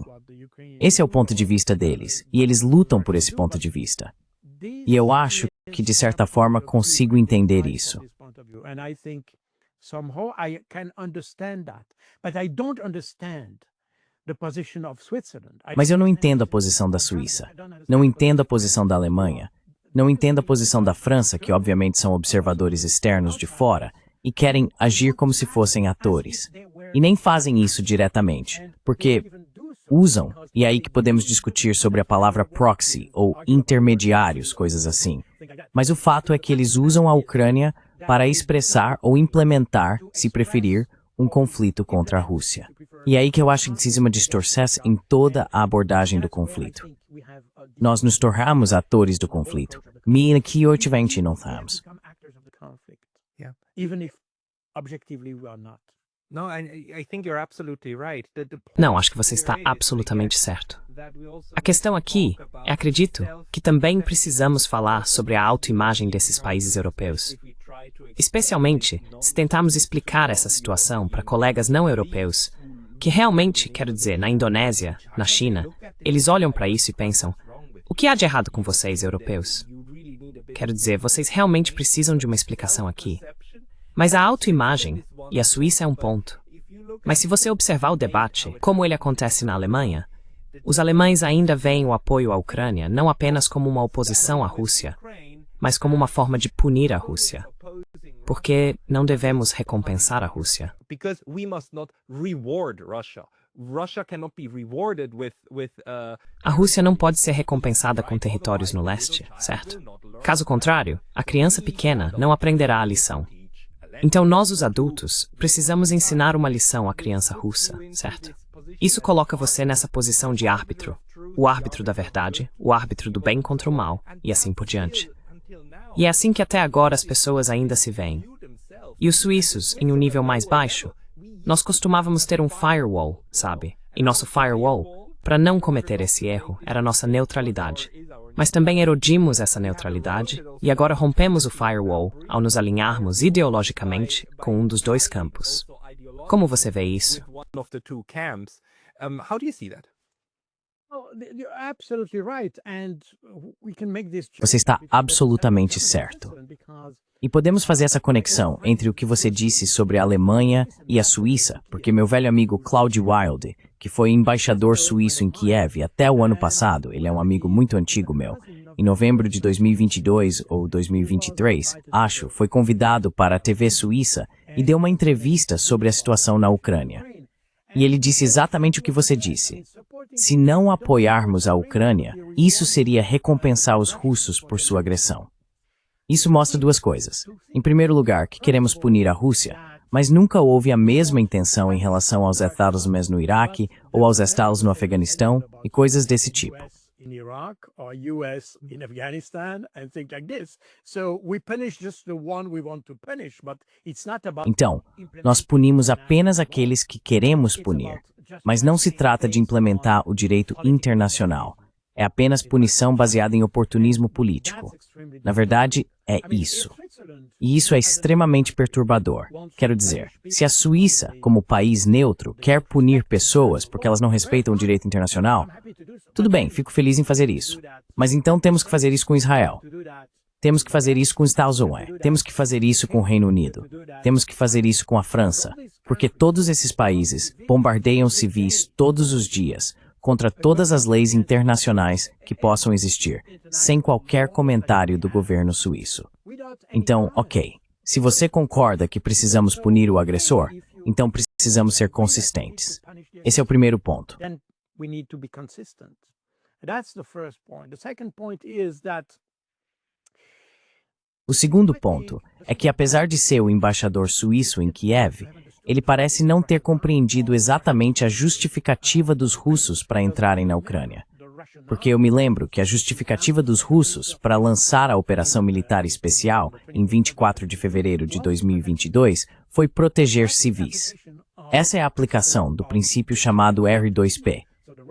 Speaker 1: Esse é o ponto de vista deles, e eles lutam por esse ponto de vista. E eu acho que, de certa forma, consigo entender isso. Mas eu não entendo a posição da Suíça, não entendo a posição da Alemanha, não entendo a posição da França, que obviamente são observadores externos de fora e querem agir como se fossem atores. E nem fazem isso diretamente, porque usam, e é aí que podemos discutir sobre a palavra proxy ou intermediários, coisas assim. Mas o fato é que eles usam a Ucrânia para expressar ou implementar, se preferir, um conflito contra a Rússia. E é aí que eu acho que existe uma distorção em toda a abordagem do conflito. Nós nos tornamos atores do conflito. Minimamente não estamos.
Speaker 4: Even if objectively we are not.
Speaker 2: No, I think you're absolutely right.
Speaker 3: Não, acho que você está absolutamente certo. A questão aqui é, acredito, que também precisamos falar sobre a autoimagem desses países europeus. Especialmente se tentarmos explicar essa situação para colegas não europeus, que realmente, quero dizer, na Indonésia, na China, eles olham para isso e pensam, o que há de errado com vocês, europeus? Quero dizer, vocês realmente precisam de uma explicação aqui. Mas a autoimagem, e a Suíça é um ponto. Mas se você observar o debate, como ele acontece na Alemanha, os alemães ainda veem o apoio à Ucrânia não apenas como uma oposição à Rússia, mas como uma forma de punir a Rússia. Porque não devemos recompensar a Rússia.
Speaker 2: Because we must not reward Russia. Russia cannot be rewarded with
Speaker 3: A Rússia não pode ser recompensada com territórios no leste, certo? Caso contrário, a criança pequena não aprenderá a lição. Então nós, os adultos, precisamos ensinar uma lição à criança russa, certo? Isso coloca você nessa posição de árbitro, o árbitro da verdade, o árbitro do bem contra o mal, e assim por diante. E é assim que até agora as pessoas ainda se veem. E os suíços, em um nível mais baixo, nós costumávamos ter um firewall, sabe? E nosso firewall, para não cometer esse erro, era nossa neutralidade. Mas também erodimos essa neutralidade e agora rompemos o firewall ao nos alinharmos ideologicamente com um dos dois campos. Como você vê isso?
Speaker 1: Você está absolutamente certo. E podemos fazer essa conexão entre o que você disse sobre a Alemanha e a Suíça, porque meu velho amigo Claude Wilde, que foi embaixador suíço em Kiev até o ano passado, ele é um amigo muito antigo meu, em novembro de 2022 ou 2023, acho, foi convidado para a TV suíça e deu uma entrevista sobre a situação na Ucrânia. E ele disse exatamente o que você disse. Se não apoiarmos a Ucrânia, isso seria recompensar os russos por sua agressão. Isso mostra duas coisas. Em primeiro lugar, que queremos punir a Rússia, mas nunca houve a mesma intenção em relação aos Estados Unidos no Iraque ou aos Estados no Afeganistão e coisas desse tipo. Então, nós punimos apenas aqueles que queremos punir, mas não se trata de implementar o direito internacional. É apenas punição baseada em oportunismo político. Na verdade, é isso. E isso é extremamente perturbador. Quero dizer, se a Suíça, como país neutro, quer punir pessoas porque elas não respeitam o direito internacional, tudo bem, fico feliz em fazer isso. Mas então temos que fazer isso com Israel. Temos que fazer isso com os Estados Unidos. Temos que fazer isso com o Reino Unido. Temos que fazer isso com a França. Porque todos esses países bombardeiam civis todos os dias, contra todas as leis internacionais que possam existir, sem qualquer comentário do governo suíço. Então, ok, se você concorda que precisamos punir o agressor, então precisamos ser consistentes. Esse é o primeiro ponto. O segundo ponto é que, apesar de ser o embaixador suíço em Kiev, ele parece não ter compreendido exatamente a justificativa dos russos para entrarem na Ucrânia. Porque eu me lembro que a justificativa dos russos para lançar a operação militar especial em 24 de fevereiro de 2022 foi proteger civis. Essa é a aplicação do princípio chamado R2P,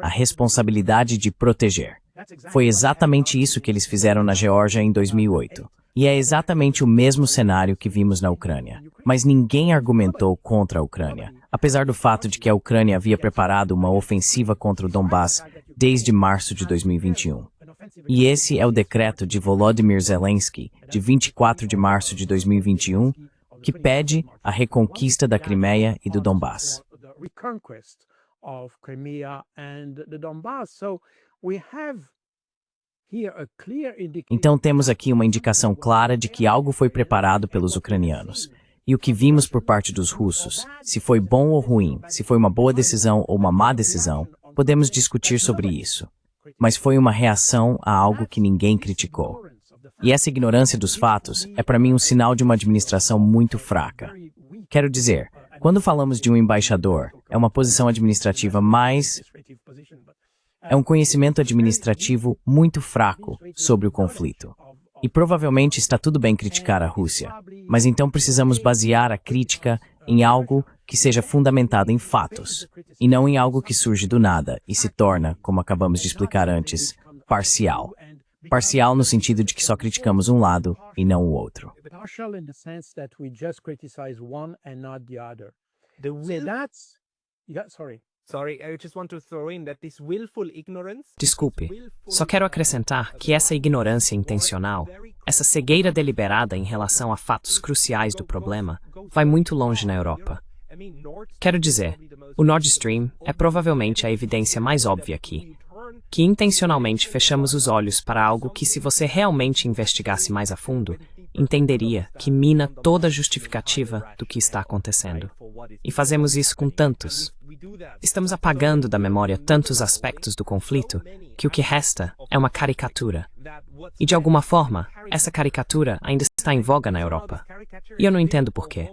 Speaker 1: a responsabilidade de proteger. Foi exatamente isso que eles fizeram na Geórgia em 2008. E é exatamente o mesmo cenário que vimos na Ucrânia. Mas ninguém argumentou contra a Ucrânia, apesar do fato de que a Ucrânia havia preparado uma ofensiva contra o Donbass desde março de 2021. E esse é o decreto de Volodymyr Zelensky, de 24 de março de 2021, que pede a reconquista da Crimeia e do Donbass. Então temos aqui uma indicação clara de que algo foi preparado pelos ucranianos. E o que vimos por parte dos russos, se foi bom ou ruim, se foi uma boa decisão ou uma má decisão, Podemos discutir sobre isso. Mas foi uma reação a algo que ninguém criticou. E essa ignorância dos fatos é para mim um sinal de uma administração muito fraca. Quero dizer, quando falamos de um embaixador, é uma posição administrativa mais... É um conhecimento administrativo muito fraco sobre o conflito. E provavelmente está tudo bem criticar a Rússia, mas então precisamos basear a crítica em algo que seja fundamentado em fatos, e não em algo que surge do nada e se torna, como acabamos de explicar antes, parcial. Parcial no sentido de que só criticamos um lado e não o outro.
Speaker 4: Partial in the sense that we just criticize one and not the other.
Speaker 2: The will...
Speaker 4: Sorry.
Speaker 2: I just want to throw in that this willful ignorance...
Speaker 3: Desculpe, só quero acrescentar que essa ignorância intencional, essa cegueira deliberada em relação a fatos cruciais do problema, vai muito longe na Europa. Quero dizer, o Nord Stream é provavelmente a evidência mais óbvia aqui, que intencionalmente fechamos os olhos para algo que, se você realmente investigasse mais a fundo, entenderia que mina toda a justificativa do que está acontecendo. E fazemos isso com tantos. Estamos apagando da memória tantos aspectos do conflito que o que resta é uma caricatura. E de alguma forma, essa caricatura ainda está em voga na Europa. E eu não entendo por quê.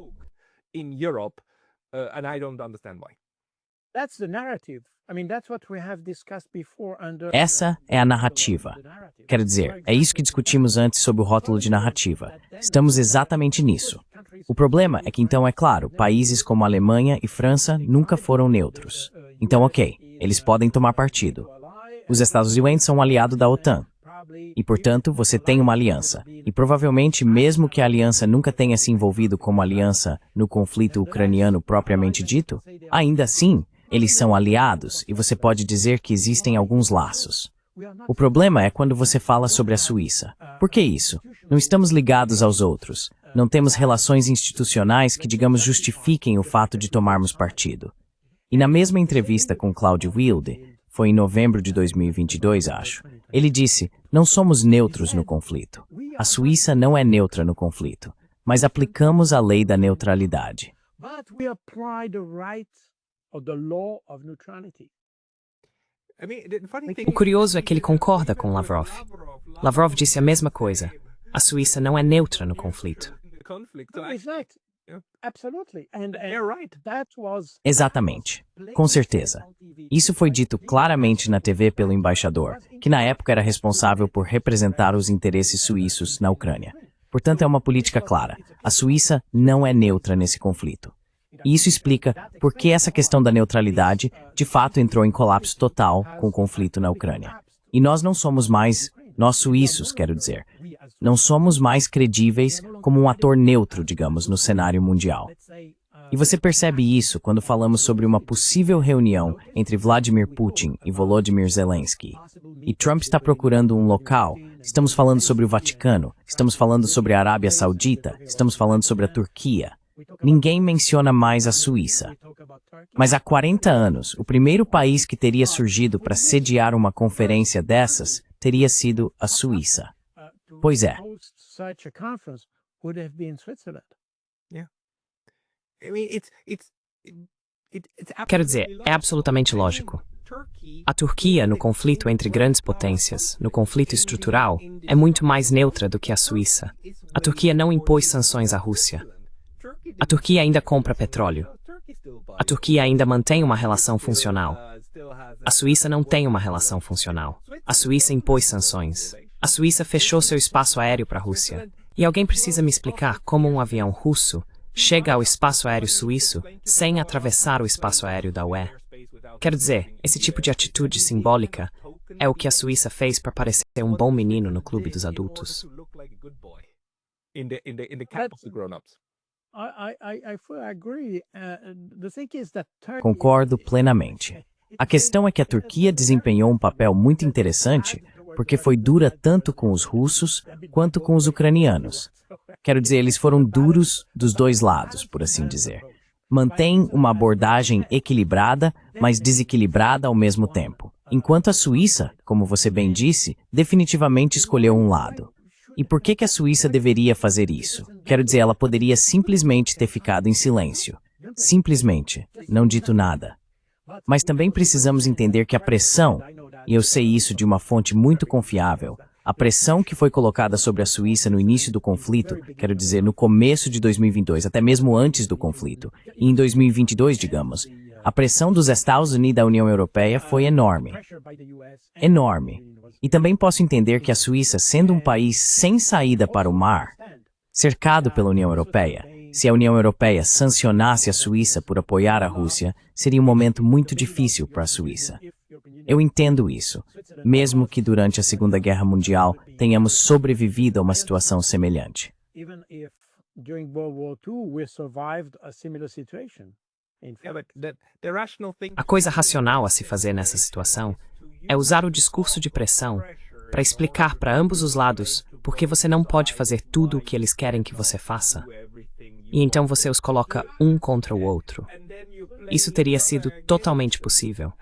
Speaker 1: Essa é a narrativa. Quero dizer, é isso que discutimos antes sob o rótulo de narrativa. Estamos exatamente nisso. O problema é que, então, é claro, países como a Alemanha e França nunca foram neutros. Então, ok, eles podem tomar partido. Os Estados Unidos são um aliado da OTAN. E, portanto, você tem uma aliança. E provavelmente, mesmo que a aliança nunca tenha se envolvido como aliança no conflito ucraniano propriamente dito, ainda assim, eles são aliados e você pode dizer que existem alguns laços. O problema é quando você fala sobre a Suíça. Por que isso? Não estamos ligados aos outros. Não temos relações institucionais que, digamos, justifiquem o fato de tomarmos partido. E na mesma entrevista com Claude Wilde, foi em novembro de 2022, acho, ele disse, não somos neutros no conflito. A Suíça não é neutra no conflito, mas aplicamos a lei da neutralidade.
Speaker 3: O curioso é que ele concorda com Lavrov. Lavrov disse a mesma coisa. A Suíça não é neutra no conflito.
Speaker 1: Exatamente. Com certeza. Isso foi dito claramente na TV pelo embaixador, que na época era responsável por representar os interesses suíços na Ucrânia. Portanto, é uma política clara. A Suíça não é neutra nesse conflito. E isso explica por que essa questão da neutralidade, de fato, entrou em colapso total com o conflito na Ucrânia. E nós não somos mais, nós suíços, quero dizer, não somos mais credíveis como um ator neutro, digamos, no cenário mundial. E você percebe isso quando falamos sobre uma possível reunião entre Vladimir Putin e Volodymyr Zelensky. E Trump está procurando um local, estamos falando sobre o Vaticano, estamos falando sobre a Arábia Saudita, estamos falando sobre a Turquia. Ninguém menciona mais a Suíça. Mas há 40 anos, o primeiro país que teria surgido para sediar uma conferência dessas teria sido a Suíça. Pois é.
Speaker 3: Quero dizer, é absolutamente lógico. A Turquia, no conflito entre grandes potências, no conflito estrutural, é muito mais neutra do que a Suíça. A Turquia não impôs sanções à Rússia. A Turquia ainda compra petróleo. A Turquia ainda mantém uma relação funcional. A Suíça não tem uma relação funcional. A Suíça impôs sanções. A Suíça fechou seu espaço aéreo para a Rússia. E alguém precisa me explicar como um avião russo chega ao espaço aéreo suíço sem atravessar o espaço aéreo da UE. Quero dizer, esse tipo de atitude simbólica é o que a Suíça fez para parecer um bom menino no clube dos adultos.
Speaker 1: Concordo plenamente. A questão é que a Turquia desempenhou um papel muito interessante porque foi dura tanto com os russos quanto com os ucranianos. Quero dizer, eles foram duros dos dois lados, por assim dizer. Mantém uma abordagem equilibrada, mas desequilibrada ao mesmo tempo. Enquanto a Suíça, como você bem disse, definitivamente escolheu um lado. E por que a Suíça deveria fazer isso? Quero dizer, ela poderia simplesmente ter ficado em silêncio. Simplesmente, não dito nada. Mas também precisamos entender que a pressão, e eu sei isso de uma fonte muito confiável, a pressão que foi colocada sobre a Suíça no início do conflito, quero dizer, no começo de 2022, até mesmo antes do conflito, e em 2022, digamos, a pressão dos Estados Unidos e da União Europeia foi enorme. Enorme. E também posso entender que a Suíça, sendo um país sem saída para o mar, cercado pela União Europeia, se a União Europeia sancionasse a Suíça por apoiar a Rússia, seria um momento muito difícil para a Suíça. Eu entendo isso, mesmo que durante a Segunda Guerra Mundial tenhamos sobrevivido a uma situação semelhante.
Speaker 3: A coisa racional a se fazer nessa situação é usar o discurso de pressão para explicar para ambos os lados por que você não pode fazer tudo o que eles querem que você faça. E então você os coloca um contra o outro. Isso teria sido totalmente possível.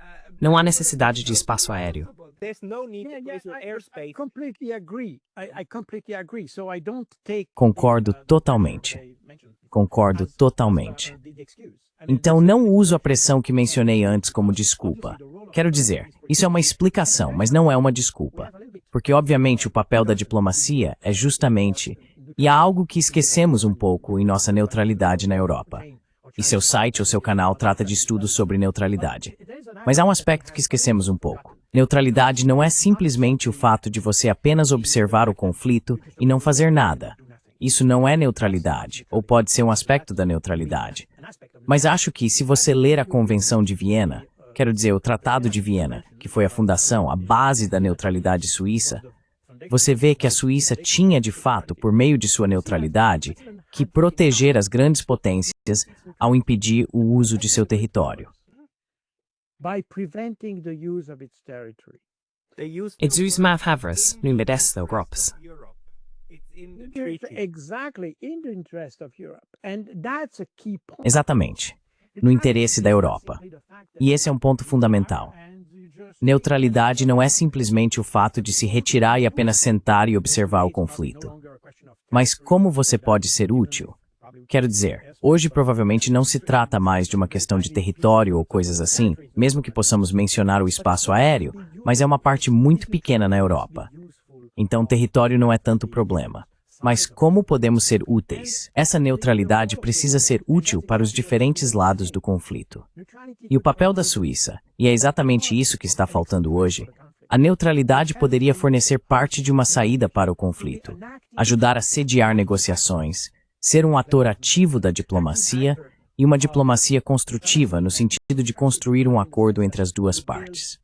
Speaker 3: Não há necessidade de espaço aéreo.
Speaker 1: Concordo totalmente. Concordo totalmente. Então não uso a pressão que mencionei antes como desculpa. Quero dizer, isso é uma explicação, mas não é uma desculpa. Porque obviamente o papel da diplomacia é justamente, e há algo que esquecemos um pouco em nossa neutralidade na Europa. E seu site ou seu canal trata de estudos sobre neutralidade. Mas há um aspecto que esquecemos um pouco. Neutralidade não é simplesmente o fato de você apenas observar o conflito e não fazer nada. Isso não é neutralidade, ou pode ser um aspecto da neutralidade. Mas acho que, se você ler a Convenção de Viena, quero dizer, o Tratado de Viena, que foi a fundação, a base da neutralidade suíça, você vê que a Suíça tinha, de fato, por meio de sua neutralidade, que proteger as grandes potências ao impedir o uso de seu território.
Speaker 3: Edsus Math Havras, no interesse da Europa.
Speaker 1: Exatamente. No interesse da Europa. E esse é um ponto fundamental. Neutralidade não é simplesmente o fato de se retirar e apenas sentar e observar o conflito. Mas como você pode ser útil? Quero dizer, hoje provavelmente não se trata mais de uma questão de território ou coisas assim, mesmo que possamos mencionar o espaço aéreo, mas é uma parte muito pequena na Europa. Então território não é tanto problema. Mas como podemos ser úteis? Essa neutralidade precisa ser útil para os diferentes lados do conflito. E o papel da Suíça, e é exatamente isso que está faltando hoje, a neutralidade poderia fornecer parte de uma saída para o conflito, ajudar a sediar negociações, ser um ator ativo da diplomacia e uma diplomacia construtiva no sentido de construir um acordo entre as duas partes.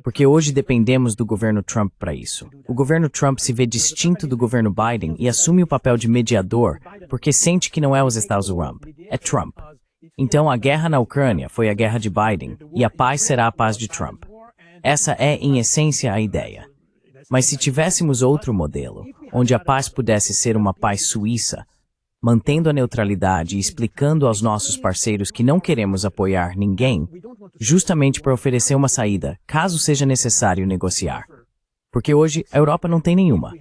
Speaker 1: Porque hoje dependemos do governo Trump para isso. O governo Trump se vê distinto do governo Biden e assume o papel de mediador porque sente que não é os Estados Unidos, é Trump. Então a guerra na Ucrânia foi a guerra de Biden e a paz será a paz de Trump. Essa é, em essência, a ideia. Mas se tivéssemos outro modelo, onde a paz pudesse ser uma paz suíça, mantendo a neutralidade e explicando aos nossos parceiros que não queremos apoiar ninguém, justamente para oferecer uma saída, caso seja necessário negociar. Porque hoje a Europa não tem nenhuma.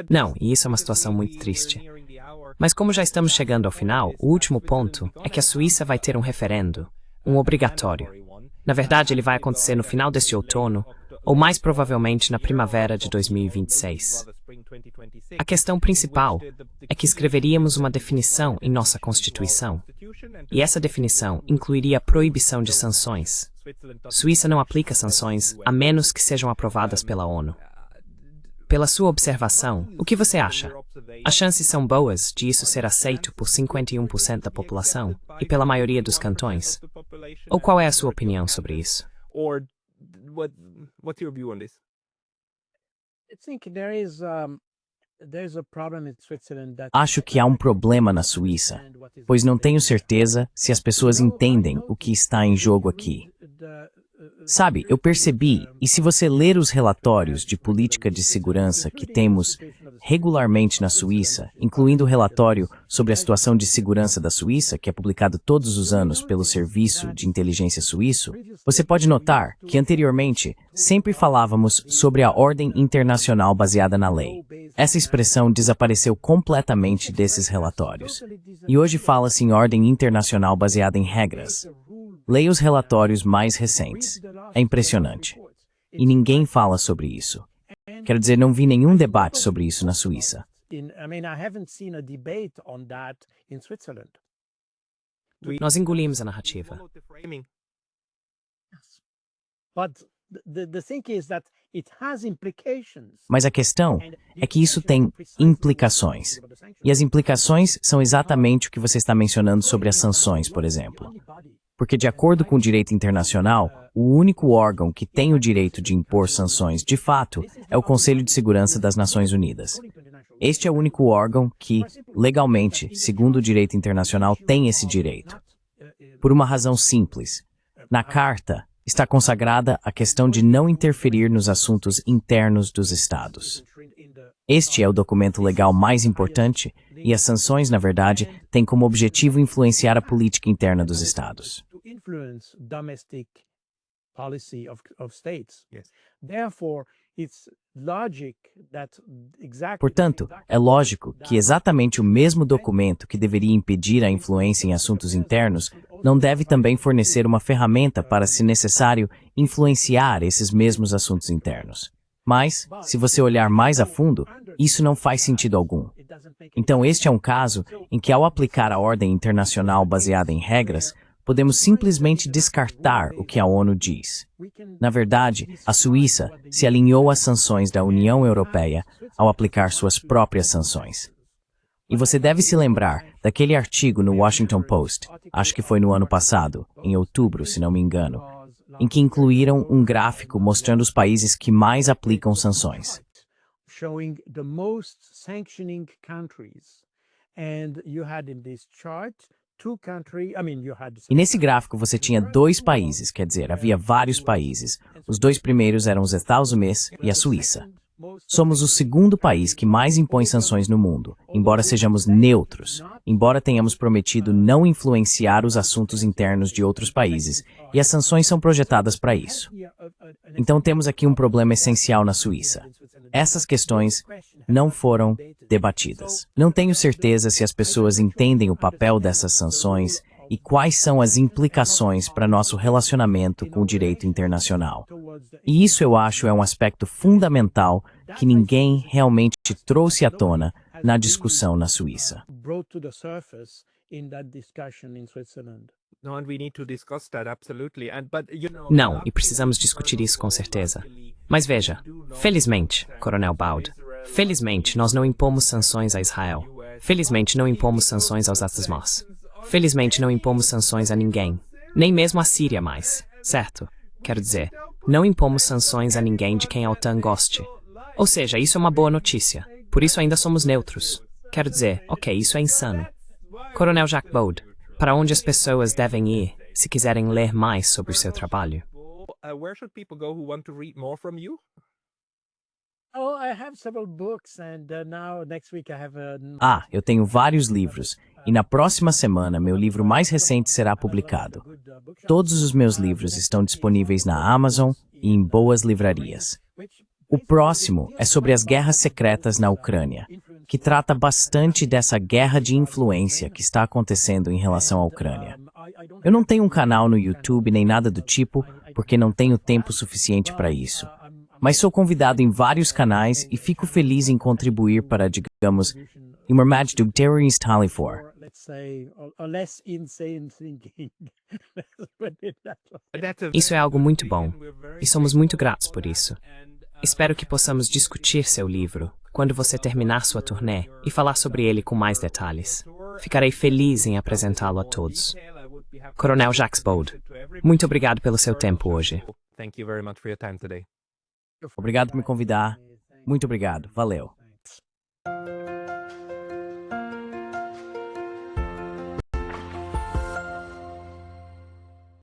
Speaker 3: Não, e isso é uma situação muito triste. Mas como já estamos chegando ao final, o último ponto é que a Suíça vai ter um referendo, um obrigatório. Na verdade, ele vai acontecer no final deste outono, ou mais provavelmente na primavera de 2026. A questão principal é que escreveríamos uma definição em nossa Constituição, e essa definição incluiria a proibição de sanções. Suíça não aplica sanções a menos que sejam aprovadas pela ONU. Pela sua observação, o que você acha? As chances são boas de isso ser aceito por 51% da população e pela maioria dos cantões? Ou qual é a sua opinião sobre isso?
Speaker 2: What's your view on this?
Speaker 1: Acho que há um problema na Suíça, pois não tenho certeza se as pessoas entendem o que está em jogo aqui. Sabe, eu percebi, e se você ler os relatórios de política de segurança que temos regularmente na Suíça, incluindo o relatório sobre a situação de segurança da Suíça, que é publicado todos os anos pelo Serviço de Inteligência Suíço, você pode notar que anteriormente sempre falávamos sobre a ordem internacional baseada na lei. Essa expressão desapareceu completamente desses relatórios. E hoje fala-se em ordem internacional baseada em regras. Leia os relatórios mais recentes. É impressionante. E ninguém fala sobre isso. Quero dizer, não vi nenhum debate sobre isso na Suíça.
Speaker 3: Nós engolimos a narrativa.
Speaker 1: Mas a questão é que isso tem implicações. E as implicações são exatamente o que você está mencionando sobre as sanções, por exemplo. Porque, de acordo com o direito internacional, o único órgão que tem o direito de impor sanções, de fato, é o Conselho de Segurança das Nações Unidas. Este é o único órgão que, legalmente, segundo o direito internacional, tem esse direito. Por uma razão simples. Na Carta, está consagrada a questão de não interferir nos assuntos internos dos Estados. Este é o documento legal mais importante e as sanções, na verdade, têm como objetivo influenciar a política interna dos Estados. Portanto, é lógico que exatamente o mesmo documento que deveria impedir a influência em assuntos internos não deve também fornecer uma ferramenta para, se necessário, influenciar esses mesmos assuntos internos. Mas, se você olhar mais a fundo, isso não faz sentido algum. Então, este é um caso em que, ao aplicar a ordem internacional baseada em regras, podemos simplesmente descartar o que a ONU diz. Na verdade, a Suíça se alinhou às sanções da União Europeia ao aplicar suas próprias sanções. E você deve se lembrar daquele artigo no Washington Post, acho que foi no ano passado, em outubro, se não me engano, em que incluíram um gráfico mostrando os países que mais aplicam sanções. E nesse gráfico você tinha dois países, quer dizer, havia vários países. Os dois primeiros eram os Estados Unidos e a Suíça. Somos o segundo país que mais impõe sanções no mundo, embora sejamos neutros, embora tenhamos prometido não influenciar os assuntos internos de outros países, e as sanções são projetadas para isso. Então temos aqui um problema essencial na Suíça. Essas questões não foram debatidas. Não tenho certeza se as pessoas entendem o papel dessas sanções e quais são as implicações para nosso relacionamento com o direito internacional. E isso, eu acho, é um aspecto fundamental que ninguém realmente trouxe à tona na discussão na Suíça.
Speaker 3: Não, e precisamos discutir isso com certeza. Mas veja, felizmente, Coronel Baud, felizmente nós não impomos sanções a Israel. Felizmente não impomos sanções aos Hamas. Felizmente não impomos sanções a ninguém, nem mesmo a Síria mais, certo? Quero dizer, não impomos sanções a ninguém de quem a OTAN goste. Ou seja, isso é uma boa notícia, por isso ainda somos neutros. Quero dizer, ok, isso é insano. Coronel Jacques Baud, para onde as pessoas devem ir se quiserem ler mais sobre o seu trabalho?
Speaker 2: Where should people go who want to read more from you?
Speaker 1: Eu tenho vários livros, e na próxima semana meu livro mais recente será publicado. Todos os meus livros estão disponíveis na Amazon e em boas livrarias. O próximo é sobre as guerras secretas na Ucrânia, que trata bastante dessa guerra de influência que está acontecendo em relação à Ucrânia. Eu não tenho um canal no YouTube nem nada do tipo, porque não tenho tempo suficiente para isso. Mas sou convidado em vários canais e fico feliz em contribuir para, digamos, Imormad do Terrorist Halifor.
Speaker 3: Isso é algo muito bom, e somos muito gratos por isso. Espero que possamos discutir seu livro quando você terminar sua turnê e falar sobre ele com mais detalhes. Ficarei feliz em apresentá-lo a todos. Coronel Jacques Baud, muito obrigado pelo seu tempo hoje.
Speaker 2: Thank you very much for your time today.
Speaker 1: Obrigado por me convidar. Muito obrigado. Valeu.